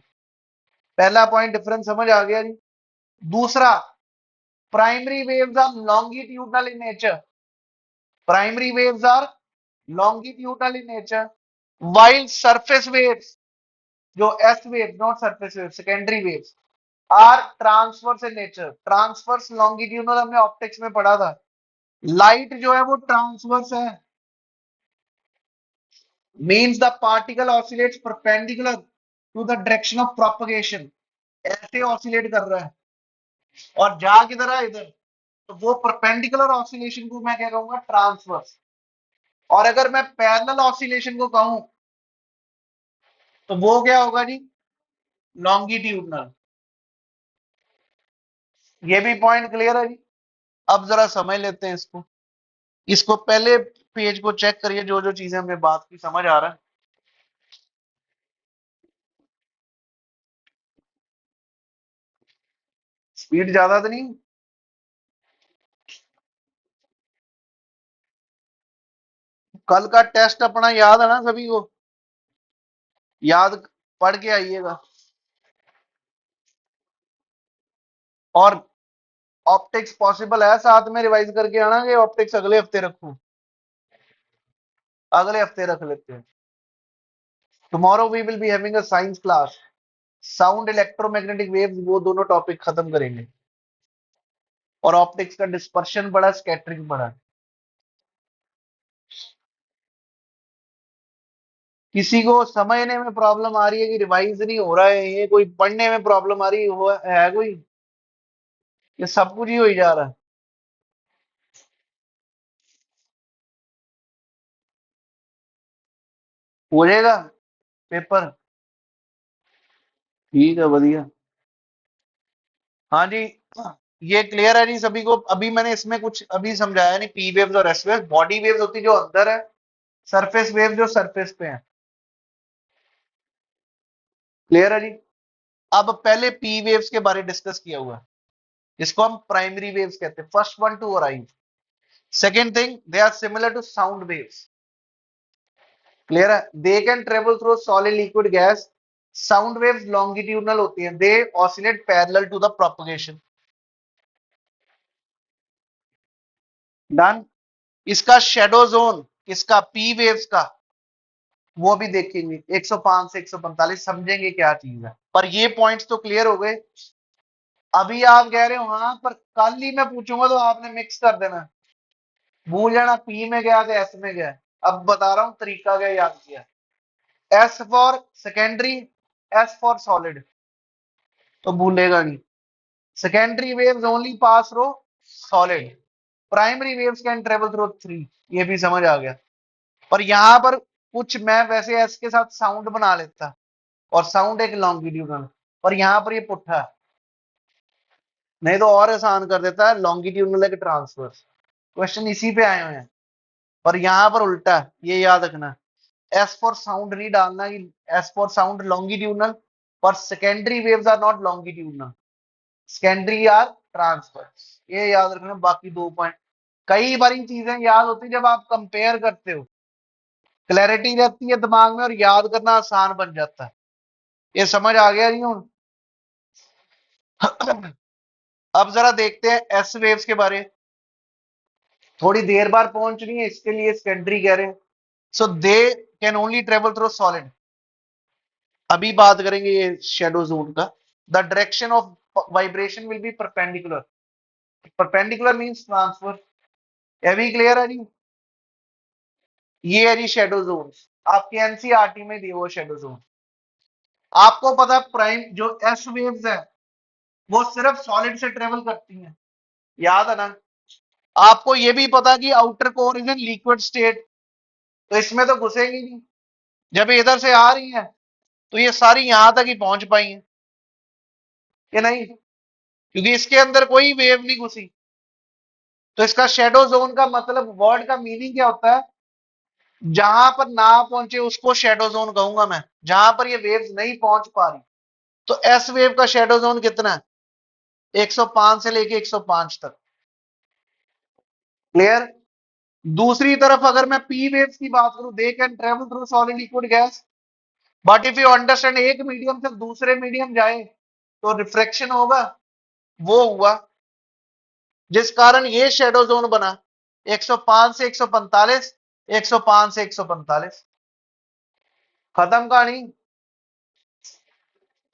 पहला पॉइंट डिफरेंस समझ आ गया जी। दूसरा, primary waves are longitudinal in nature, primary waves are longitudinal in nature, while surface waves, जो S waves, not surface waves, secondary waves are transverse in nature। transverse longitudinal हमने optics में पढ़ा था। लाइट जो है वो ट्रांसवर्स है, means the particle oscillates perpendicular to the direction of propagation। ऐसे ऑसिलेट कर रहा है और जा किधर है, इधर, तो वो परपेंडिकुलर ऑसिलेशन को मैं क्या कहूंगा, ट्रांसवर्स। और अगर मैं पैरेलल ऑसिलेशन को कहूं तो वो क्या होगा जी, लॉन्गिट्यूडनल। ये भी पॉइंट क्लियर है जी। अब जरा समझ लेते हैं इसको। इसको पहले पेज को चेक करिए, जो जो चीजें हमने बात की समझ आ रहा है। स्पीड ज्यादा तो नहीं, कल का टेस्ट अपना याद है ना सभी को, याद पढ़ के आइएगा। और ऑप्टिक्स पॉसिबल है साथ में रिवाइज करके आना, कि ऑप्टिक्स अगले हफ्ते रखूं, अगले हफ्ते रख लेते हैं। Tomorrow we will be having a science class, sound electromagnetic waves, वो दोनों टॉपिक खत्म करेंगे। और ऑप्टिक्स का डिस्पर्शन बड़ा, स्कैटरिंग बड़ा। किसी को समझने में प्रॉब्लम आ रही है कि रिवाइज नहीं हो रहा है, ये कोई पढ़ने में प्रॉब्लम आ रही है कोई, ये सब कुछ ही हो ही जा रहा है। हो जाएगा पेपर, ठीक है, बढ़िया। हाँ जी, ये क्लियर है जी सभी को। अभी मैंने इसमें कुछ अभी समझाया नहीं, पी वेव्स और एस वेव्स, बॉडी वेव्स होती जो अंदर है, सरफेस वेव जो सरफेस पे है। क्लियर है जी। अब पहले पी वेव्स के बारे में डिस्कस किया हुआ है, जिसको हम प्राइमरी वेव्स कहते हैं, first one to arrive. Second thing, they are similar to sound waves. Clear है, they can travel through solid liquid gas. Sound waves longitudinal होती हैं, they oscillate parallel to the propagation. Done. इसका shadow zone, इसका P waves का, वो भी देखेंगे, 105 से 145 समझेंगे क्या चीज है। पर ये पॉइंट्स तो क्लियर हो गए। अभी आप कह रहे हो हाँ, पर कल ही मैं पूछूंगा तो आपने मिक्स कर देना, भूल जाना पी में गया तो एस में गया। अब बता रहा हूं तरीका क्या याद किया। S for secondary, S for solid, तो भूलेगा नहीं। Secondary waves only pass through solid, primary waves can travel through three, ये भी समझ आ गया। पर यहां पर कुछ मैं वैसे एस के साथ साउंड बना लेता, और साउंड एक लॉन्गिट्यूडनल, पर यहां पर ये पुट्ठा है। नहीं तो और आसान कर देता है, लॉन्गिट्यूडनल एक ट्रांसवर्स, क्वेश्चन इसी पे आए हुए हैं। पर यहां पर उल्टा है, ये याद रखना। एस फॉर साउंड नहीं डालना कि एस फॉर साउंड लॉन्गिट्यूडनल, पर secondary waves are not longitudinal, secondary are transverse, ये याद रखना। बाकी 2 पॉइंट, कई बारी चीजें याद होती जब आप कंपेयर करते हो, क्लैरिटी रहती है दिमाग में और याद करना आसान बन जाता है। ये समझ आ गया नहीं हूं? अब जरा देखते हैं एस वेव्स के बारे। थोड़ी देर बाद पहुंच रही है, इसके लिए सेकेंडरी कह रहे हैं। So they can only travel through solid. अभी बात करेंगे ये शेडो जोन का। The direction of vibration will be perpendicular, perpendicular means transfer. ये भी क्लियर है जी? ये है जी शेडो जोन, आपके एनसीईआरटी में दिए वो शेडो जोन। आपको पता है प्राइम जो एस वेव्स है वो सिर्फ सॉलिड से ट्रेवल करती हैं, याद है ना? आपको ये भी पता कि outer core is in liquid state, तो इसमें तो घुसेंगी नहीं। जब इधर से आ रही हैं तो ये सारी यहां तक ही पहुंच पाई हैं कि नहीं, क्योंकि इसके अंदर कोई वेव नहीं घुसी। तो इसका शेडो जोन का मतलब, वर्ड का मीनिंग क्या होता है? जहां पर ना पहुंचे उसको शेडो जोन कहूंगा मैं, जहां पर ये वेव्स नहीं पहुंच पा रही। तो एस वेव का शेडो जोन कितना है? 105 से लेके 105 तक। क्लियर? दूसरी तरफ अगर मैं पी वेव्स की बात करूं, दे can travel through solid liquid gas, but if you understand एक मीडियम से दूसरे मीडियम जाए तो रिफ्रैक्शन होगा, वो हुआ जिस कारण ये शेडो जोन बना। 105 से 145, 105 से 145, खत्म कहानी।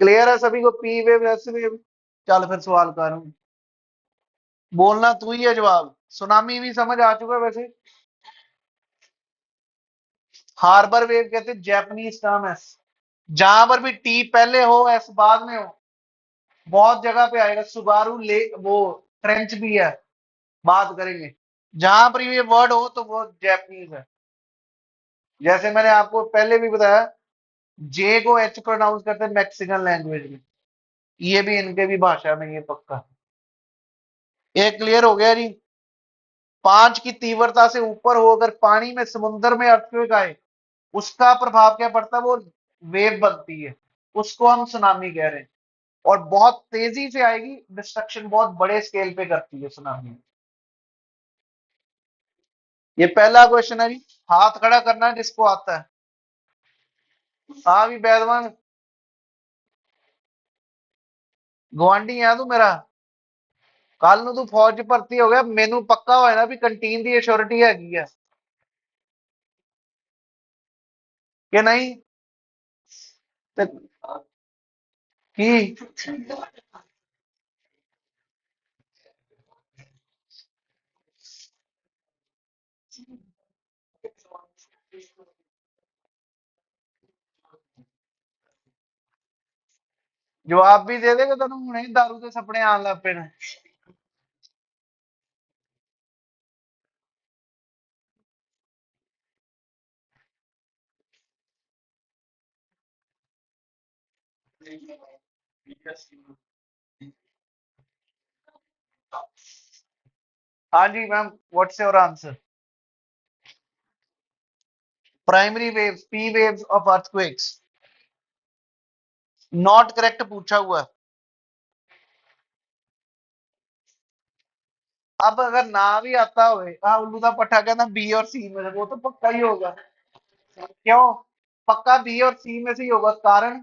क्लियर है सभी को? P wave S wave. चल फिर सवाल करूं, बोलना तू ही है जवाब। सुनामी भी समझ आ चुका है वैसे। हार्बर वेव कहते हैं, जैपनीज टर्म है। जहां पर भी टी पहले हो एस बाद में हो, बहुत जगह पे आएगा। सुबारू ले वो ट्रेंच भी है, बात करेंगे। जहां पर ये वर्ड हो तो वो जैपनीज है। जैसे मैंने आपको पहले भी बताया, जे को एच प्रोनाउंस करते हैं मैक्सिकन लैंग्वेज में, ये भी इनके भी भाषा में ये पक्का। ये क्लियर हो गया जी? 5 की तीव्रता से ऊपर हो अगर पानी में, समुद्र में अर्थक्वेक आए, उसका प्रभाव क्या पड़ता है? वो वेव बनती है, उसको हम सुनामी कह रहे हैं। और बहुत तेजी से आएगी, डिस्ट्रक्शन बहुत बड़े स्केल पे करती है सुनामी। ये पहला क्वेश्चन है जी, हाथ खड़ा करना है जिसको आता है। हाँ भी बैदवान, गुआंढी है तू मेरा। कल ਨੂੰ तू फौज च भर्ती हो गया, मेनू पक्का होया ना भी कंटीन की अश्योरिटी हैगी है कि नहीं? ते की जवाब भी दे देगा तेन हुणे दारू के सपने आन लग पे ने। हाँ जी ma'am, what's your answer? Primary waves, P waves of earthquakes. Not correct पूछा हुआ है। अब अगर ना भी आता हो, हाँ उल्लू का पट्टा कहना बी और सी में से, वो तो पक्का ही होगा। क्यों? पक्का बी और सी में से ही होगा, कारण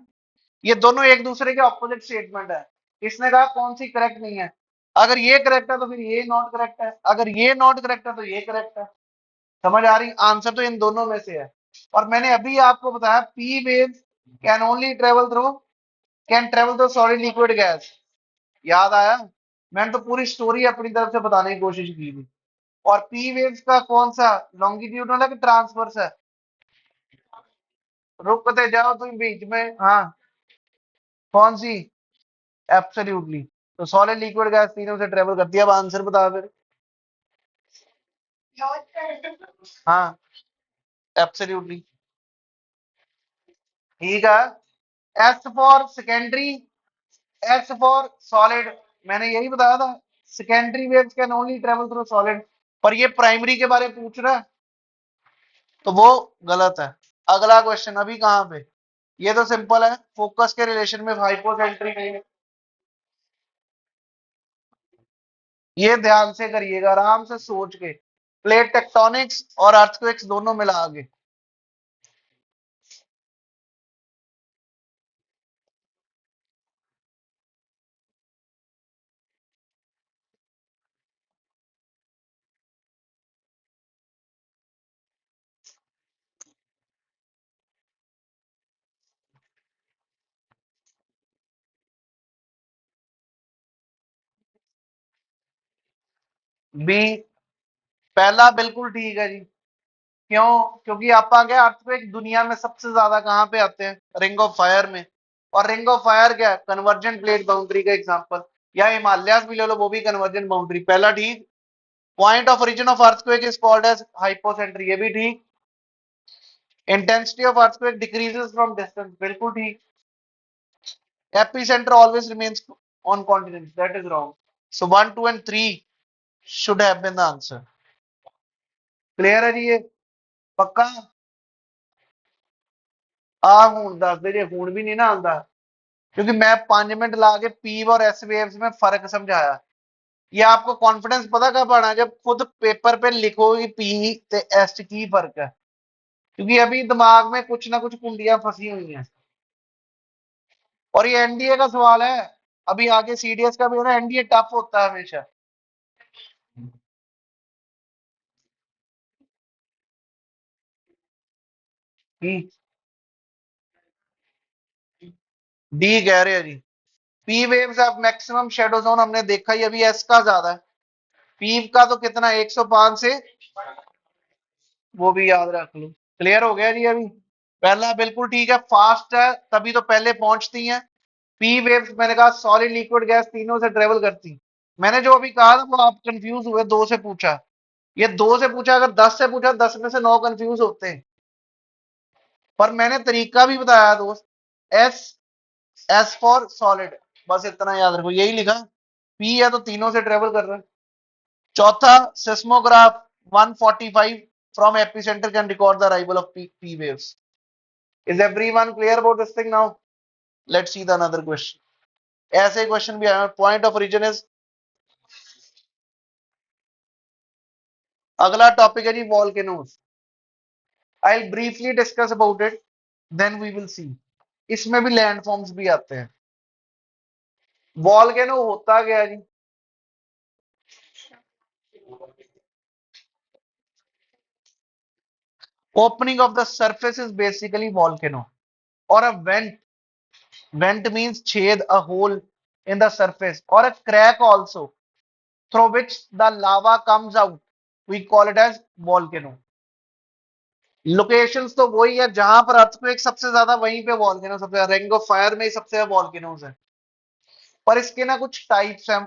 ये दोनों एक दूसरे के ऑपोजिट स्टेटमेंट है। इसने कहा कौन सी करेक्ट नहीं है। अगर ये करेक्ट है तो फिर ये नॉट करेक्ट है, अगर ये नॉट करेक्ट है तो ये करेक्ट है। समझ आ रही? आंसर तो इन दोनों में से है। और मैंने अभी आपको बताया P wave can only travel through, can travel through solid liquid gas. याद आया? मैंने तो पूरी स्टोरी अपनी तरफ से बताने की कोशिश की थी। और पी वेव्स का कौन सा, लॉन्गिट्यूडनल है कि ट्रांसवर्स है? रुकते जाओ तुम बीच में। हाँ, कौन सी? एब्सोल्युटली। तो सॉलिड लिक्विड गैस तीनों से ट्रेवल करती है। अब आंसर बता फिर। हाँ, एब्सोल्युटली ठीक है। S for secondary, S for solid, मैंने यही बताया था। Secondary waves can only travel through solid. पर ये प्राइमरी के बारे में पूछ रहा है, तो वो गलत है। अगला क्वेश्चन अभी कहां पे? ये तो सिंपल है, फोकस के रिलेशन में हाइपोसेंट्री नहीं है। ये ध्यान से करिएगा, आराम से सोच के। प्लेट टेक्टोनिक्स और अर्थक्वेक्स दोनों मिला आगे। बी, पहला बिल्कुल ठीक है जी। क्यों? क्योंकि आप आ गया अर्थक्वेक दुनिया में सबसे ज्यादा कहां पे आते हैं? रिंग ऑफ फायर में। और रिंग ऑफ फायर क्या है? कन्वर्जेंट प्लेट बाउंड्री का एग्जांपल। या हिमालयास भी ले लो, वो भी कन्वर्जेंट बाउंड्री। पहला ठीक। Point of origin of earthquake is called as hypocentre, ये भी ठीक। Intensity of earthquake decreases from distance, बिल्कुल ठीक। Epicentre always remains on continent, that is wrong. So 1 2 and 3 should have been the answer. Clear है जी ये? पक्का? आ हूं दस दे, हूं भी नहीं ना आंदा, क्योंकि मैं 5 मिनट ला के पी और एस वेव्स में फर्क समझाया। ये आपको कॉन्फिडेंस पता कब आना? जब खुद पेपर पे लिखोगे पी ते एस की फर्क है। क्योंकि अभी दिमाग में कुछ ना कुछ कुंडियां फंसी हुई हैं। और ये एनडीए का सवाल है। अभी आगे सीडीएस का भी है ना, एनडीए टफ होता है हमेशा। डी कह रहे हैं जी। P waves of maximum shadow zone हमने देखा ही, अभी एस का ज्यादा है। पी का तो कितना 105 से, वो भी याद रख लो। क्लियर हो गया जी अभी? पहला बिल्कुल ठीक है, फास्ट है तभी तो पहले पहुंचती हैं। पी वेव्स मैंने कहा सॉलिड लिक्विड गैस तीनों से ट्रेवल करती। मैंने जो अभी कहा था वो आप कंफ्यूज हुए, दो से पूछा। ये दो से पूछा, अगर 10 से पूछा 10 में से 9 कंफ्यूज होते हैं। पर मैंने तरीका भी बताया दोस्त। एस, एस फॉर सॉलिड, बस इतना याद रखो, यही लिखा। पी है तो तीनों से ट्रेवल कर रहा है। चौथा, seismograph 145 from epicentre can record the arrival of P waves. Is everyone clear about this thing now? Let's see the another question. ऐसे क्वेश्चन भी आए। पॉइंट ऑफ ओरिजिन इज, अगला टॉपिक है जी volcanoes. I will briefly discuss about it, then we will see. इसमें भी land forms भी आते हैं। वॉल्केनो होता क्या है जी? Opening of the surface is basically volcano, और अ वेंट, वेंट मीन्स छेद, a hole in the surface, or a crack also, through which the lava comes out, we call it as volcano। Locations तो वही है जहां पर earthquake सबसे ज्यादा, वहीं पे वॉल्केनो सबसे ज्यादा। रिंग ऑफ फायर में ही सबसे ज्यादा वॉल्केनोज है। पर इसके ना कुछ टाइप्स हैं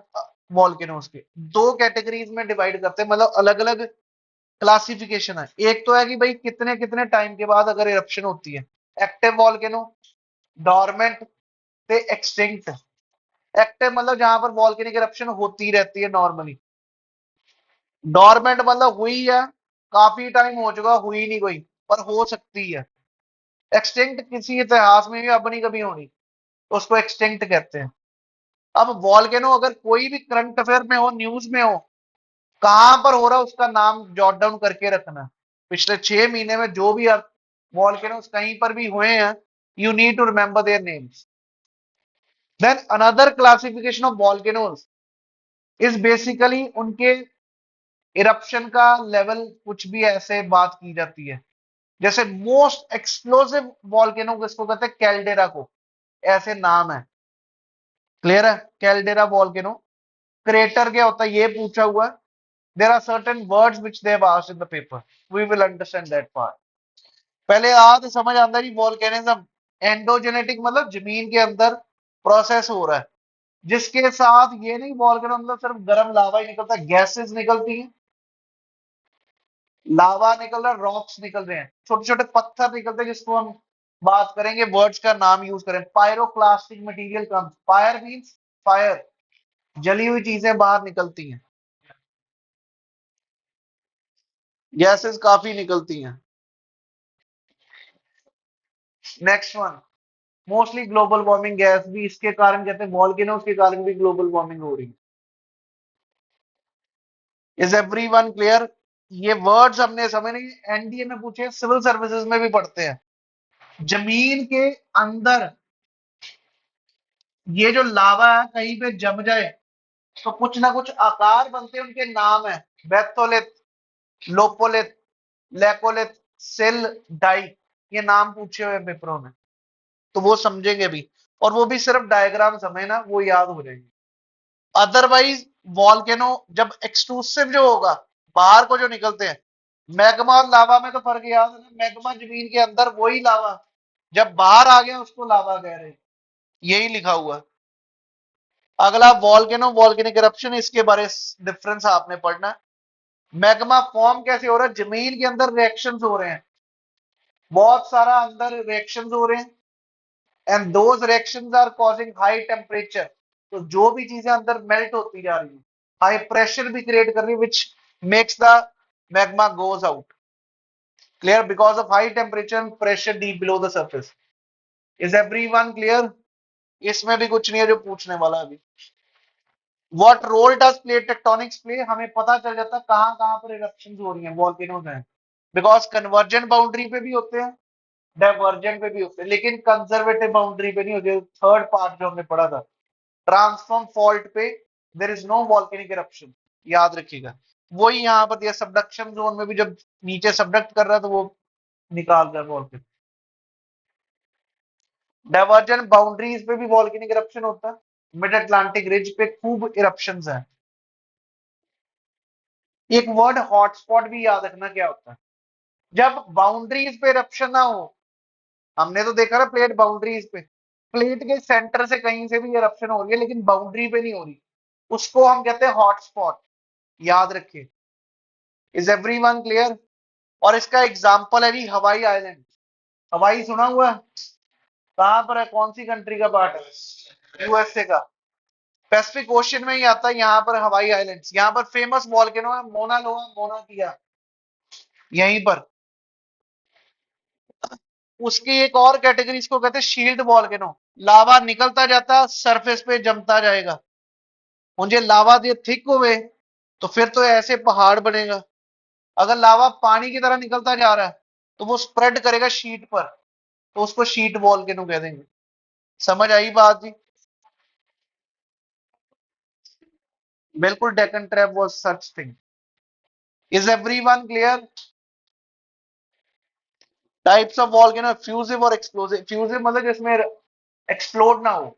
वॉल्केनोज के। दो कैटेगरीज में डिवाइड करते हैं, मतलब अलग अलग क्लासिफिकेशन है। एक तो है कि भाई कितने कितने टाइम के बाद अगर इरप्शन होती है। एक्टिव वॉल्केनो, डॉर्मेंट, ते एक्सटिंक्ट। एक्टिव मतलब जहां पर वॉल्केनिक इरप्शन होती रहती है नॉर्मली। डॉर्मेंट मतलब हुई है, काफी टाइम हो चुका, हुई नहीं कोई, पर हो सकती है। एक्सटिंक्ट किसी इतिहास में भी अब नहीं कभी होनी, तो उसको एक्सटिंक्ट कहते हैं। अब वॉल्केनो अगर कोई भी करंट अफेयर में हो, न्यूज में हो, कहां पर हो रहा है उसका नाम जॉट डाउन करके रखना। पिछले 6 महीने में जो भी वॉल्केनोस कहीं पर भी हुए हैं, you need to remember their names. Then another classification of volcanoes is basically उनके इरप्शन का लेवल, कुछ भी ऐसे बात की जाती है। जैसे मोस्ट एक्सप्लोसिव वॉल्केनो किसको कहते हैं? कैल्डेरा को, ऐसे नाम है। क्लियर है? Caldera volcano. क्रेटर क्या होता है ये पूछा हुआ है। There are certain words which they have asked in the paper, we will understand that part. पहले तो समझ आता है कि वॉल्केनिज्म एंडोजेनेटिक मतलब जमीन के अंदर प्रोसेस हो रहा है, जिसके साथ ये नहीं वॉल्केनो मतलब सिर्फ गर्म लावा ही निकलता है, गैसेस निकलती हैं, लावा निकल रहा है, रॉक्स निकल रहे हैं, छोटे छोटे पत्थर निकलते हैं, जिसको हम बात करेंगे, वर्ड्स का नाम यूज करें। पायरोक्लास्टिक मटेरियल कम, फायर मींस फायर, जली हुई चीजें बाहर निकलती हैं, गैसेस काफी निकलती हैं। Next one, mostly global warming gas भी इसके कारण कहते हैं, वॉल्केनोस के कारण भी ग्लोबल वार्मिंग हो रही है। Is everyone clear? ये वर्ड्स हमने समझ नहीं, एनडीए में पूछे, सिविल सर्विसेज में भी पढ़ते हैं। जमीन के अंदर ये जो लावा है कहीं पे जम जाए तो कुछ ना कुछ आकार बनते हैं, उनके नाम है, बेथोलिथ, लोपोलिथ, लेकोलिथ, सिल, डाई, ये नाम पूछे हुए पेपरों में, तो वो समझेंगे भी, और वो भी सिर्फ डायग्राम समय ना वो याद हो जाएंगे। अदरवाइज वॉल्केनो जब एक्सट्रूसिव जो होगा, बाहर को जो निकलते हैं, मैग्मा और लावा में तो फर्क याद है ना, मैग्मा जमीन के अंदर वही लावा, जब बाहर आ गया उसको लावा कह रहे हैं, यही लिखा हुआ। अगला वॉल्केनो वॉल्केनिक इरप्शन, इसके बारे डिफरेंस आपने पढ़ना है। मैग्मा फॉर्म कैसे हो रहा है, जमीन के अंदर रिएक्शंस हो रहे हैं, बहुत सारा अंदर रिएक्शंस हो रहे हैं, and those reactions are causing high temperature, तो जो भी चीजें अंदर मेल्ट होती जा रही है, हाई प्रेशर भी क्रिएट कर रही है, which makes the magma goes out. Clear? Because of high temperature and pressure deep below the surface. Is everyone clear? इसमें भी कुछ नहीं है जो पूछने वाला अभी। What role does plate tectonics play, हमें पता चल जाता है कहां कहां पर इरप्शंस हो रही हैं, वॉल्केनोज हैं, बिकॉज कन्वर्जेंट बाउंड्री पे भी होते हैं, डाइवर्जेंट पे भी होते हैं, लेकिन कंजर्वेटिव बाउंड्री पे नहीं होते। थर्ड पार्ट जो हमने पढ़ा था, ट्रांसफॉर्म फॉल्ट पे there is no volcanic eruption, याद रखिएगा। वही यहां पर दिया, सबडक्शन जोन में भी जब नीचे सबडक्ट कर रहा है तो वो निकाल रहा है वॉल्केनो। डाइवर्जेंट बाउंड्रीज पे भी वॉल्केनिक इरप्शन होता है, मिड अटलांटिक रिज पे खूब इरप्शंस हैं। एक वर्ड हॉटस्पॉट भी याद रखना क्या होता है, जब बाउंड्रीज पे इरप्शन ना हो, हमने तो देखा ना प्लेट बाउंड्रीज पे, प्लेट के सेंटर से कहीं से भी इरप्शन हो रही है लेकिन बाउंड्री पे नहीं हो रही, उसको हम कहते हैं हॉटस्पॉट, याद रखिए। Is everyone clear? और इसका एग्जांपल है जी हवाई आइलैंड। हवाई सुना हुआ है? कहां पर है, कौन सी कंट्री का पार्ट है? यूएसए का। पैसिफिक ओशन में ही आता है, यहाँ पर हवाई आइलैंड्स, यहाँ पर फेमस वॉल्केनो है मोना लोआ, मोना किया, यहीं पर। उसकी एक और कैटेगरी इसको कहते हैं शील्ड वॉल्केनो, लावा निकलता जाता सरफेस पे जमता जाएगा, मुझे लावा दिए थिक हुए तो फिर तो ऐसे पहाड़ बनेगा, अगर लावा पानी की तरह निकलता जा रहा है तो वो स्प्रेड करेगा शीट पर, तो उसको शीट वॉल्केनो कह देंगे। समझ आई बात जी? बिल्कुल, Deccan trap was such thing. Is everyone clear? Types of volcano, effusive और एक्सप्लोसिव। फ्यूजिव मतलब जिसमें एक्सप्लोड ना हो।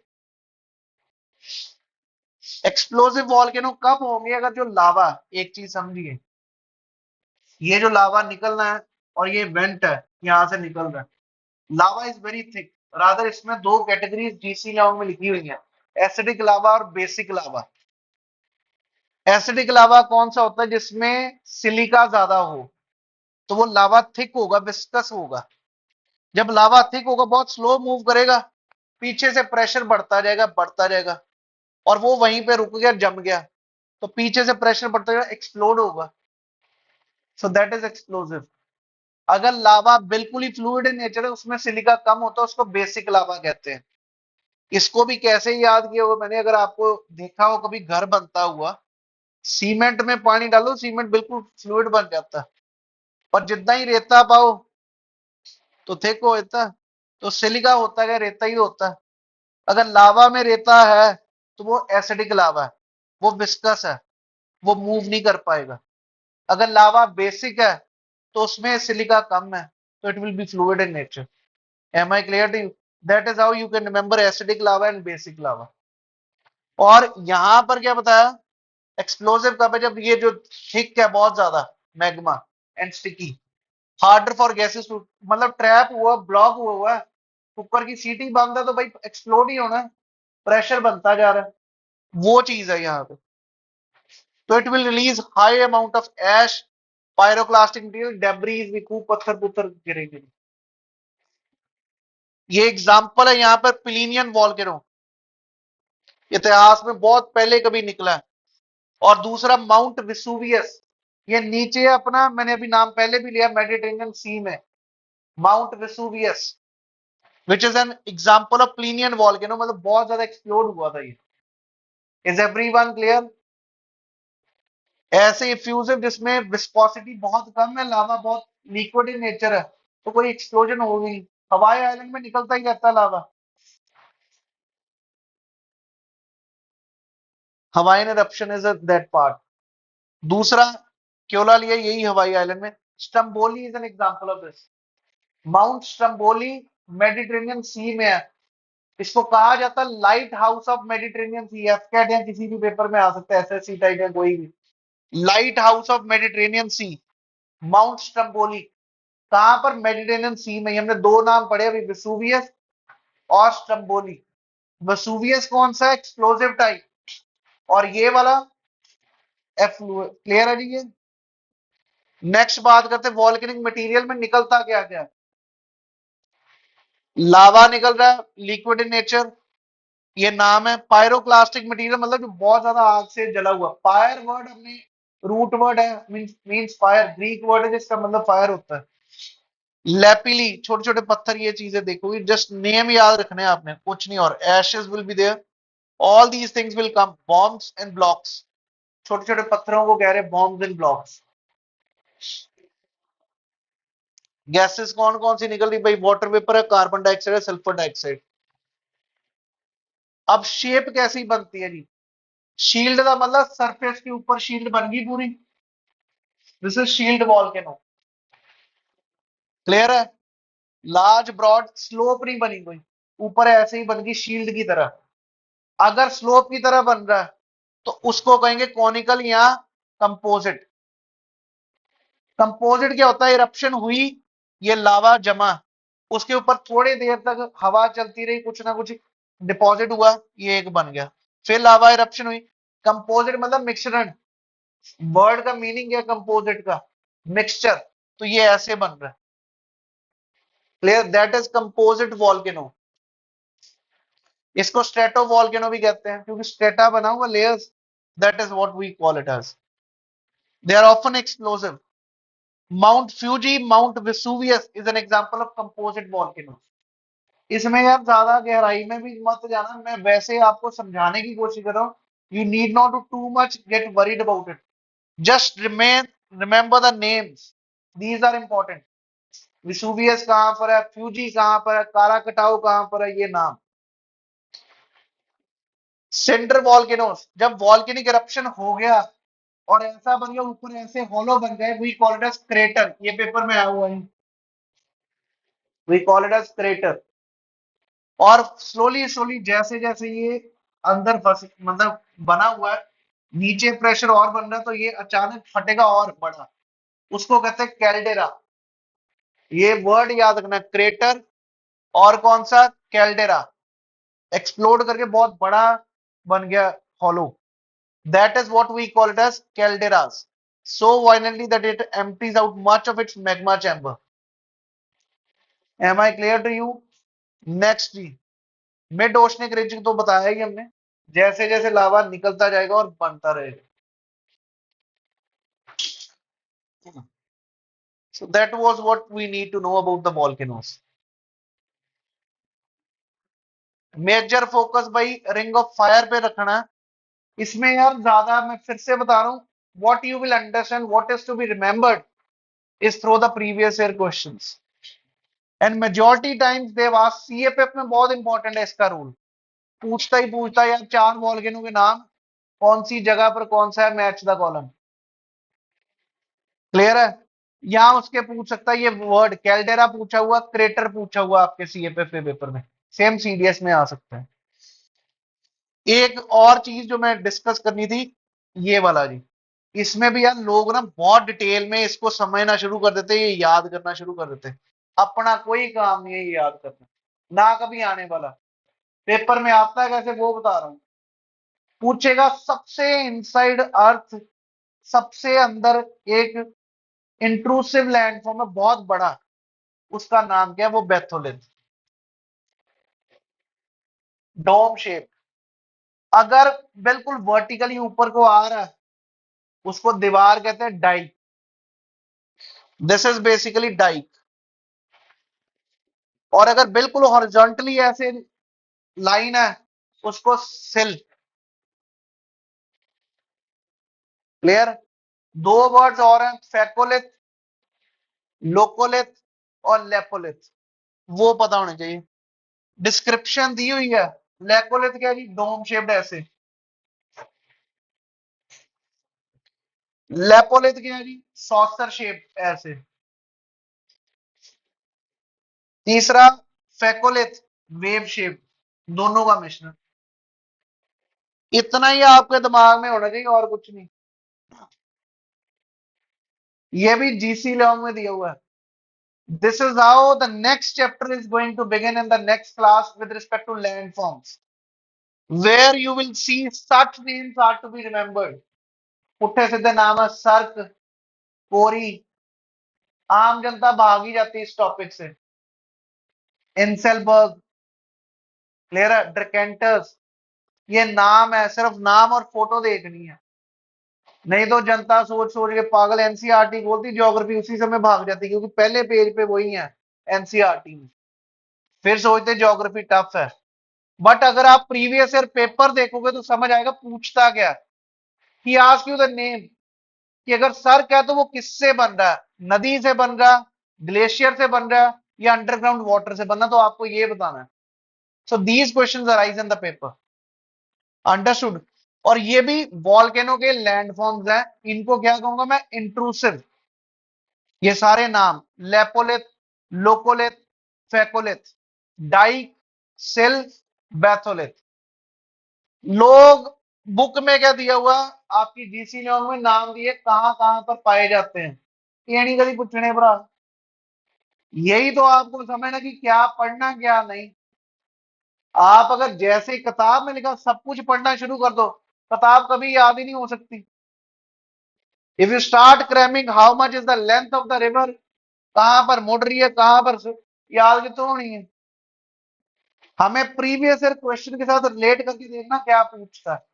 एक्सप्लोसिव वॉल्केनो कब होंगे, अगर जो लावा, एक चीज समझिए, ये जो लावा निकलना है और ये वेंट है, यहां से निकल रहा है, लावा इज वेरी थिक, रादर इसमें दो कैटेगरीज जीसी लावा में लिखी हुई है, एसिडिक लावा और बेसिक लावा। एसिडिक लावा कौन सा होता है, जिसमें सिलिका ज्यादा हो, तो वो लावा थिक होगा, विस्कस होगा। जब लावा थिक होगा बहुत स्लो मूव करेगा, पीछे से प्रेशर बढ़ता जाएगा बढ़ता जाएगा, और वो वहीं पे रुक गया, जम गया, तो पीछे से प्रेशर बढ़ता जाएगा, एक्सप्लोड होगा, सो दैट इज एक्सप्लोसिव। अगर लावा बिल्कुल ही फ्लूइड इन नेचर है, उसमें सिलिका कम होता है, उसको बेसिक लावा कहते हैं। इसको भी कैसे याद किया होगा मैंने, अगर आपको देखा हो कभी घर बनता हुआ, सीमेंट में पानी डालो सीमेंट बिल्कुल फ्लूइड बन जाता है, और जितना ही रेता पाओ तो थिक हो जाता, तो सिलिका होता है रेता ही होता है। अगर लावा में रेता है तो वो एसिडिक लावा है, वो विस्कस है, वो मूव नहीं कर पाएगा। अगर लावा बेसिक है तो उसमें सिलिका कम है, तो it will be fluid in nature. Am I clear to you? That is how you can remember acidic lava and basic lava. और यहां पर क्या बताया, एक्सप्लोसिव कब है, जब ये जो थिक है बहुत ज्यादा magma and sticky, harder for gases to, मतलब ट्रैप हुआ, ब्लॉक हुआ है, कुकर की सीटी बंद है तो भाई एक्सप्लोड ही होना है, प्रेशर बनता जा रहा है, वो चीज है यहाँ पे। तो it will release high amount of ash, pyroclastic material, debris भी, खूब पत्थर पुत्थर गिरेंगे। ये एग्जांपल है यहाँ पर प्लीनियन वॉल्केनो, इतिहास में बहुत पहले कभी निकला है। और दूसरा माउंट विसुवियस, ये नीचे अपना, मैंने अभी नाम पहले भी लिया, मेडिटेरेनियन सी में, mount Vesuvius which is an example of Plinian volcano, मतलब बहुत ज्यादा एक्सप्लोड हुआ था ये। Is everyone clear? ऐसे इफ्यूजिव जिसमें विस्कोसिटी बहुत कम है, लावा बहुत लिक्विड इन नेचर है, तो कोई एक्सप्लोजन होगी। हवाई आइलैंड में निकलता ही रहता है लावा, हवाई eruption इज दैट पार्ट। दूसरा क्योला लिया यही हवाई आइलैंड में, Stromboli is an example of this, mount Stromboli Mediterranean sea में है, इसको कहा जाता है lighthouse of Mediterranean sea, AFCAT या किसी भी पेपर में आ सकता है, एसएससी टाइप या कोई भी, lighthouse of Mediterranean sea, mount Stromboli, कहां पर, मेडिटेरेनियन सी में। हमने दो नाम पढ़े अभी, वेसुवियस और स्टम्बोली। वेसुवियस कौन सा, एक्सप्लोसिव टाइप, और ये वाला एफ्लुएंट, क्लियर है जी ये। नेक्स्ट बात करते हैं वॉल्केनिक मटेरियल में निकलता क्या क्या, लावा निकल रहा है, लिक्विड इन नेचर, ये नाम है। पायरोक्लास्टिक मटेरियल मतलब जो बहुत ज्यादा आग से जला हुआ, फायर वर्ड अपने रूट वर्ड है, मींस फायर, ग्रीक वर्ड है जिसका मतलब फायर होता है। लैपिली, छोटे छोटे पत्थर, ये चीजें देखोगे, जस्ट नेम याद रखने हैं आपने, कुछ नहीं, और ashes will be there, all these things will come, bombs and blocks, छोटे छोटे पत्थरों को कह रहे हैं बॉम्ब्स एंड ब्लॉक्स। गैसेस कौन कौन सी निकल रही भाई, वाटर वेपर है, कार्बन डाइऑक्साइड है, सल्फर डाइऑक्साइड। अब शेप कैसी बनती है जी, शील्ड का मतलब सरफेस के ऊपर शील्ड बन गई पूरी, this is shield volcano, clear है। लार्ज ब्रॉड स्लोप नहीं बनी कोई, ऊपर ऐसे ही बन गई शील्ड की तरह। अगर स्लोप की तरह बन रहा है तो उसको कहेंगे कॉनिकल या कंपोजिट। कंपोजिट क्या होता है, इरप्शन हुई, ये लावा जमा, उसके ऊपर थोड़ी देर तक हवा चलती रही, कुछ ना कुछ डिपॉजिट हुआ, ये एक बन गया, फिर लावा इरप्शन हुई। कंपोजिट मतलब मिक्सचर, वर्ड का मीनिंग है कंपोजिट का, मिक्सचर, तो ये ऐसे बन रहा है, clear, that is composite volcano. इसको स्ट्रेटो वॉल्केनो भी कहते हैं क्योंकि स्ट्रेटा बना हुआ layers, that is what we call it as, they are often explosive. Mount Fuji, Mount Vesuvius is an example of composite volcano. इसमें यार ज्यादा गहराई में भी मत जाना, मैं वैसे आपको समझाने की कोशिश कर रहा हूँ, you need not to too much get worried about it, just remain, remember the names, these are important. Vesuvius कहां पर है, फ्यूजी कहां पर है, काराकटाओ कहां पर है, ये नाम। सेंटर वॉल्केनोस, जब वॉल्केनिक इरप्शन हो गया और ऐसा बन गया, ऊपर ऐसे हॉलो बन गए, we call it as crater, ये पेपर में आया हुआ है, we call it as crater. और स्लोली स्लोली जैसे जैसे ये अंदर फंस, मतलब बना हुआ है, नीचे प्रेशर और बन रहा है, तो ये अचानक फटेगा और बड़ा, उसको कहते हैं कैल्डेरा। ये वर्ड याद रखना, क्रेटर और कौन सा, कैल्डेरा, एक्सप्लोड करके बहुत बड़ा बन गया hollow, that is what we call it as calderas, so violently that it empties out much of its magma chamber. Am I clear to you? Next जी, मिड ओशनिक रिज तो बताया ही हमने, जैसे जैसे लावा निकलता जाएगा और बनता रहेगा, so that was what we need to know about the volcanoes. Major focus भाई रिंग ऑफ फायर पे रखना, इसमें यार ज्यादा मैं फिर से बता रहा हूं, what you will understand, what is to be remembered is through the previous year questions and majority times they've asked, CAPF में बहुत इंपॉर्टेंट है इसका रूल, पूछता ही पूछता यार चार वॉल्केनो के नाम, कौन सी जगह पर कौन सा है, मैच द कॉलम, क्लियर है। यहां उसके पूछ सकता है, ये वर्ड कैल्डेरा पूछा हुआ, क्रेटर पूछा हुआ आपके सीएपीएफ के पेपर में, सेम सीडीएस में आ सकता है। एक और चीज जो मैं डिस्कस करनी थी, ये वाला जी, इसमें भी यार लोग ना बहुत डिटेल में इसको समझना शुरू कर देते, ये याद करना शुरू कर देते। अपना कोई काम नहीं है ये याद करना, ना कभी आने वाला। पेपर में आता है कैसे वो बता रहा हूं। पूछेगा सबसे इनसाइड अर्थ, सबसे अंदर एक इंट्रूसिव लैंडफॉर्म है बहुत बड़ा, उसका नाम क्या है? वो बेथोलिन, डोम शेप। अगर बिल्कुल वर्टिकली ऊपर को आ रहा है उसको दीवार कहते हैं dyke. This is basically dyke. और अगर बिल्कुल हॉरिजॉन्टली ऐसे लाइन है उसको सिल। क्लियर? दो वर्ड्स और हैं, फेकोलिथ, लोकोलिथ और लेपोलिथ, वो पता होने चाहिए। डिस्क्रिप्शन दी हुई है। लेकोलिथ क्या है जी? डोम शेप्ड ऐसे। लेपोलिथ क्या है जी? सॉसर शेप ऐसे। तीसरा फेकोलिथ, वेव शेप, दोनों का मिश्रण। इतना ही आपके दिमाग में होना चाहिए और कुछ नहीं। ये भी जीसी लॉन्ग में दिया हुआ है। This is how the next chapter is going to begin in the next class with respect to landforms, where you will see such names are to be remembered. पुट्ठे सीधे नाम है सर्क, कोरी। आम जनता भाग ही जाती है इस टॉपिक से। इंसेलबर्ग, क्लियर है? ड्रकेंटस, ये नाम है, सिर्फ नाम और फोटो देखनी है। नहीं तो जनता सोच सोच के पागल, एनसीईआरटी बोलती, ज्योग्राफी उसी समय भाग जाती क्योंकि पहले पेज पे वही है एनसीईआरटी में। फिर सोचते ज्योग्राफी टफ है। बट अगर आप प्रीवियस ईयर पेपर देखोगे तो समझ आएगा पूछता क्या है। He ask you the name, कि अगर सर्क है तो वो किससे बन रहा है? नदी से बन रहा, ग्लेशियर से बन रहा, या अंडरग्राउंड वाटर से बन रहा, तो आपको ये बताना है। So these questions arise in the paper. Understood? और ये भी वॉल्केनो के लैंडफॉर्म्स हैं, इनको क्या कहूंगा मैं? इंट्रूसिव। ये सारे नाम, लेपोलिथ, लोकोलिथ, फेकोलिथ, डाइक, सिल, बैथोलिथ। लोग बुक में क्या दिया हुआ, आपकी जीसी लॉन्ग में नाम दिए कहां कहां पर पाए जाते हैं, ये नहीं कभी पूछने पड़ा। यही तो आपको समझना कि क्या पढ़ना क्या नहीं। आप अगर जैसे ही किताब में लिखा सब कुछ पढ़ना शुरू कर दो, किताब कभी याद ही नहीं हो सकती। If you start cramming how much is the length of the river, कहां पर मुड़ रही है कहां पर याद की तो नहीं है। हमें प्रीवियस ईयर क्वेश्चन के साथ रिलेट करके देखना क्या पूछता है।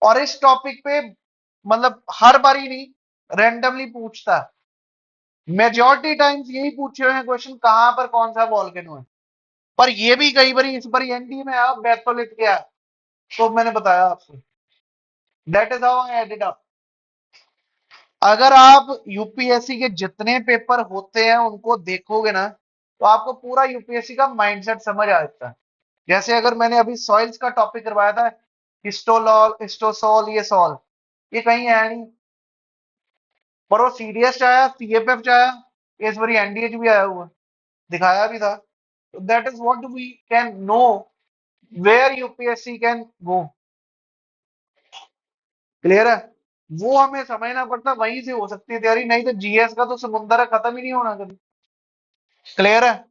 और इस टॉपिक पे मतलब हर बारी नहीं, रैंडमली पूछता है। मेजॉरिटी टाइम्स यही पूछे हुए हैं क्वेश्चन, कहां पर कौन सा वॉल्केनो है। पर ये भी कई बार इस बार एनडी में आप बैथोलिथ क्या है, तो मैंने बताया आपसे। That is how I added up. अगर आप यूपीएससी के जितने पेपर होते हैं उनको देखोगे ना, तो आपको पूरा यूपीएससी का माइंडसेट समझ आ जाता है। जैसे अगर मैंने अभी सॉइल्स का टॉपिक करवाया था, हिस्टोलॉल, हिस्टोसॉल, ये सॉल, ये कहीं है नहीं, पर वो सीडीएस चाहे, सीएपएफ चाहे, इस बार एनडीएच भी आया हुआ, दिखाया भी था। तो that is what we can know where UPSC can go. Clear है? वो हमें समझना पड़ता, वहीं से हो सकती है तैयारी, नहीं तो जीएस का तो समुंदर है, खत्म ही नहीं होना कभी। क्लियर है?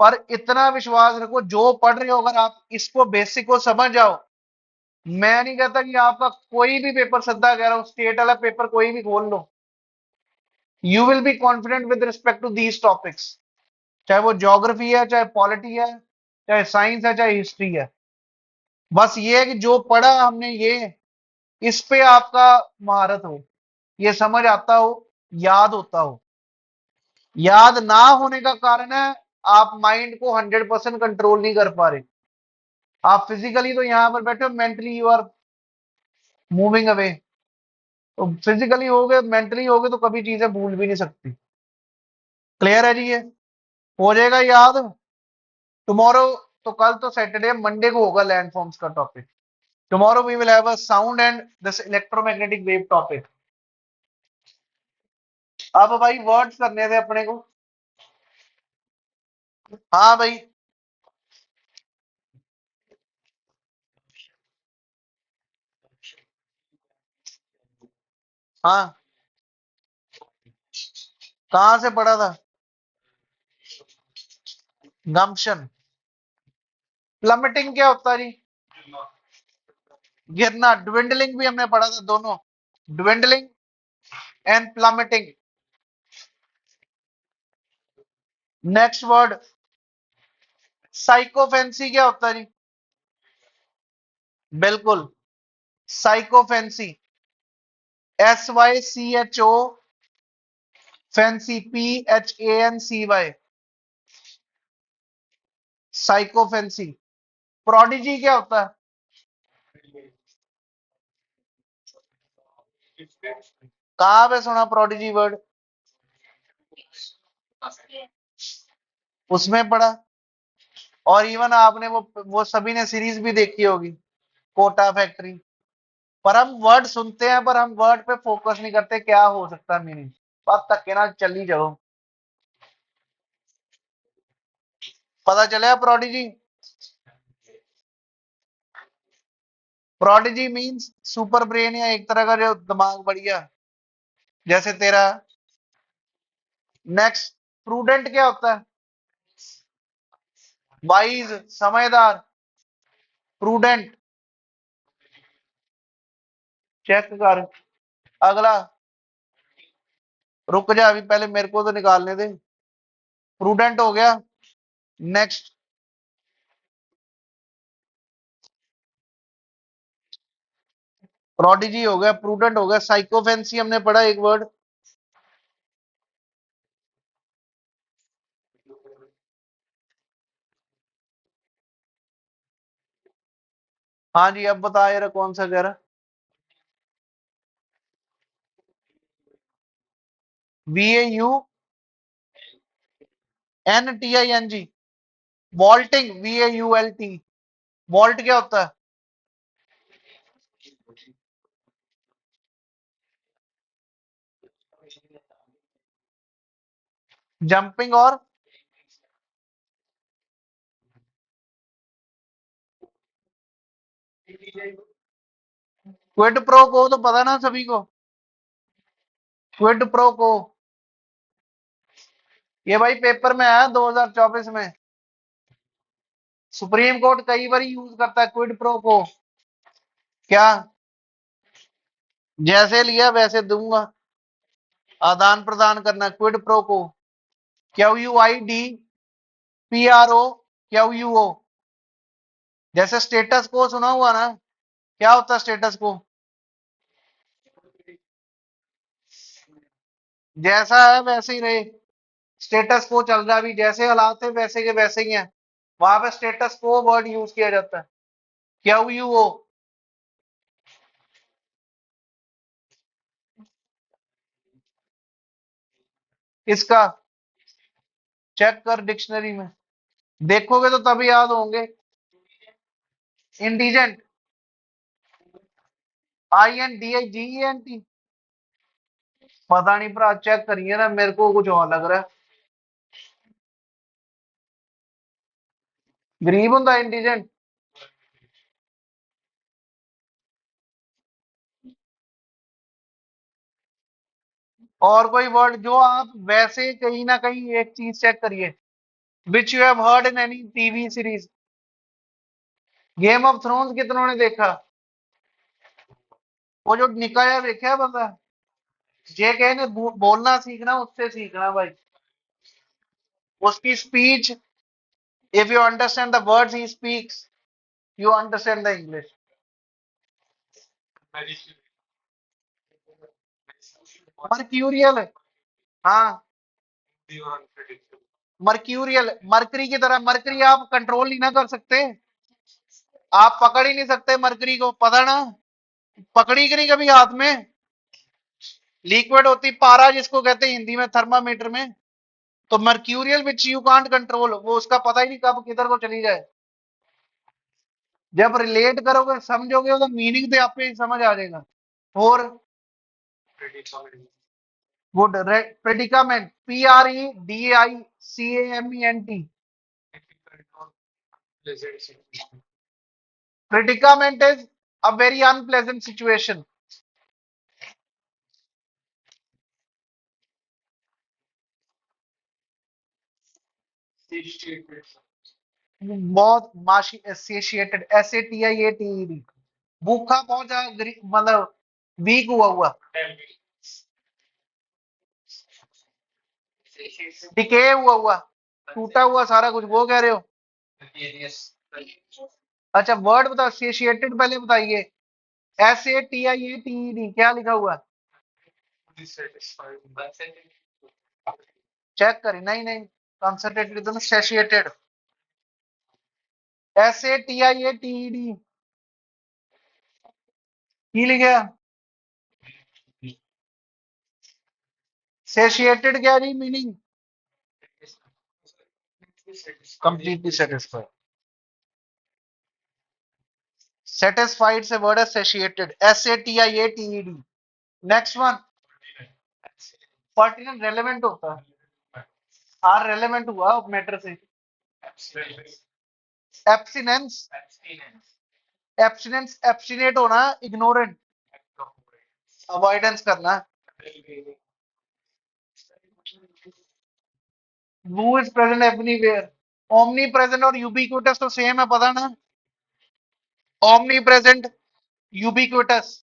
पर इतना विश्वास रखो, जो पढ़ रहे हो अगर आप इसको बेसिक को समझ जाओ, मैं नहीं कहता कि आपका कोई भी पेपर, सद्दा कह रहा हूं, स्टेट वाला पेपर कोई भी खोल लो, you will be confident with respect to these topics. चाहे वो ज्योग्राफी है, चाहे पॉलिटी है, चाहे साइंस है, चाहे हिस्ट्री है। बस ये है कि जो पढ़ा हमने ये, इस पे आपका महारत हो, ये समझ आता हो, याद होता हो। याद ना होने का कारण है आप माइंड को 100% कंट्रोल नहीं कर पा रहे। आप फिजिकली तो यहां पर बैठे हो, mentally you are moving away. तो फिजिकली हो गए, मेंटली हो गए, तो कभी चीजें भूल भी नहीं सकती। क्लियर है जी? ये हो जाएगा याद टुमारो। तो कल तो सैटरडे, मंडे को होगा लैंडफॉर्म्स का टॉपिक। Tomorrow we will have a sound and this electromagnetic wave topic. अब भाई वर्ड्स करने थे अपने को। हाँ भाई, हाँ, कहां से पढ़ा था? गम्पशन। प्लमेटिंग क्या होता है जी? गिरना। ड्विंडलिंग भी हमने पढ़ा था, दोनों। Dwindling and plummeting. Next word, sycophancy क्या होता है जी? बिल्कुल, sycophancy. SYCHO, fancy, PHANCY। Sycophancy. Prodigy क्या होता है? कहां पे सुना प्रोडिजी वर्ड? उसमें पढ़ा। और इवन आपने वो सभी ने सीरीज भी देखी होगी, कोटा फैक्ट्री। पर हम वर्ड सुनते हैं, पर हम वर्ड पे फोकस नहीं करते, क्या हो सकता है मीनिंग। बात तक के ना चली जाओ, पता चलेगा prodigy. Prodigy means super brain, या एक तरह का जो दिमाग बढ़िया, जैसे तेरा। नेक्स्ट, प्रूडेंट क्या होता है? वाइज, समझदार। प्रूडेंट। चेक कर। अगला, रुक जा, अभी पहले मेरे को तो निकालने दे। प्रूडेंट हो गया। नेक्स्ट, प्रोडिजी हो गया, प्रूडेंट हो गया, साइकोफेंसी हमने पढ़ा एक वर्ड। हाँ जी, अब बता यार कौन सा कह रहा? VAUNTING। Vaulting, VAULT। वॉल्ट क्या होता है? जंपिंग और क्विड प्रो को तो पता ना सभी को। क्विड प्रो को, ये भाई पेपर में आया 2024 में। सुप्रीम कोर्ट कई बार यूज करता है क्विड प्रो को। क्या? जैसे लिया वैसे दूंगा। आदान प्रदान करना, क्विड प्रो को। QUID PRO, जैसे स्टेटस को सुना हुआ ना? क्या होता है स्टेटस को? जैसा है वैसे ही रहे। स्टेटस को चल रहा है अभी, जैसे हालात है वैसे के वैसे ही है। वहां पे स्टेटस को वर्ड यूज किया जाता है। QUO। इसका चेक कर डिक्शनरी में, देखोगे तो तभी याद होंगे। Indigent, INDIGENT। पता नहीं भरा, चेक करिए ना, मेरे को कुछ और लग रहा है। गरीब होता इंडिजेंट। और कोई वर्ड जो आप वैसे कहीं ना कहीं एक चीज चेक करिए, which you have heard in any TV series. Game of thrones कितनों ने देखा? वो जो निकाया देखा है बंदा, जे कहे ने बोलना सीखना, उससे सीखना भाई। उसकी speech, if you understand the words he speaks, you understand the English. Mercurial. हाँ, मर्क्यूरियल, मरकरी की तरह। मरकरी आप कंट्रोल नहीं ना कर सकते, आप पकड़ ही नहीं सकते मरकरी को, पता ना? पकड़ी कि नहीं कभी हाथ में? लिक्विड होती पारा, जिसको कहते हैं हिंदी में थर्मामीटर में। तो mercurial which you can't control, वो उसका पता ही नहीं कब किधर को चली जाए। जब रिलेट करोगे समझोगे तो मीनिंग तो आप ही समझ आ जाएगा। और good. Predicament, PREDICAMENT। Predicament is a very unpleasant situation. बहुत माशी एसेशिएटेड, SATIATED, भूखा पहुंचा, मतलब वीक हुआ हुआ, डिके हुआ हुआ, टूटा हुआ सारा कुछ, वो कह रहे हो? अच्छा वर्ड बताओ, सेशिएटेड पहले बताइए। SATIATED क्या लिखा हुआ? चेक करें, नहीं नहीं, कंसंट्रेटेड तो सेशिएटेड, SATIATED की लिखा? सेशिएटेड क्या जी मीनिंग? कंप्लीटली सेटिस्फाइड, सेटिस्फाइड से वर्ड है satiated, SATIATED। Next one, pertinent relevant होता है, आर रेलेवेंट हुआ मैटर से। एब्सिनेंस, एब्सिनेंस एब्सिनेट होना, इग्नोरेंट, अवॉइडेंस करना। Who is present everywhere, omni present और यूबिक्विटस तो सेम है, पता ना? Omni present, ubiquitous.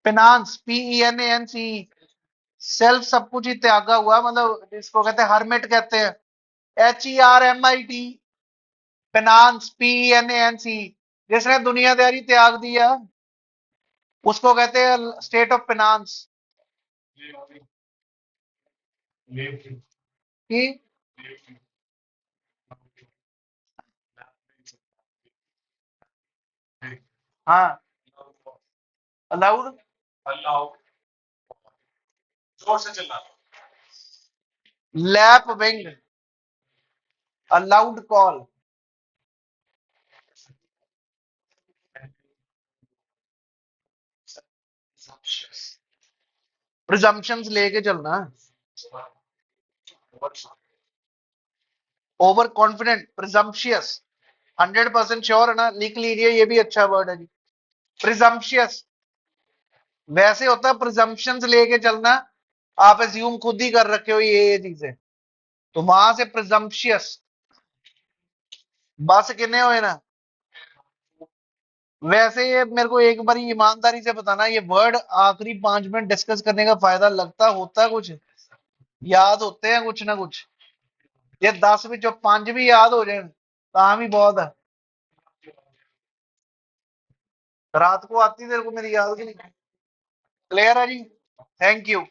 Finance, PENANCE, self सब कुछ ही त्यागा हुआ, मतलब इसको कहते हैं हर्मिट कहते हैं, HERMIT, फिनांस, PENANCE, जिसने दुनियादारी त्याग दिया उसको कहते हैं स्टेट ऑफ फिनांस। की हाँ, allowed, lap wing, allowed call, presumptions लेके चलना, ओवर कॉन्फिडेंट, प्रिजम्पशियस, 100% श्योर है ना, लिख लीजिए, ये भी अच्छा वर्ड है जी, प्रिजम्पशियस। वैसे होता है प्रिजम्पशंस लेके चलना, आप एज्यूम खुद ही कर रखे हो ये चीजें, तो वहां से प्रिजम्पशियस, बस कितने हुए ना। वैसे ये मेरे को एक बार ईमानदारी से बताना, ये वर्ड आखिरी 5 मिनट डिस्कस करने का फायदा लगता होता है कुछ, याद होते हैं कुछ ना कुछ, ये 10 भी जो 5 भी याद हो जाए काम ही बहुत है। रात को आती तेरे को मेरी याद की नहीं, क्लियर है जी, थैंक यू।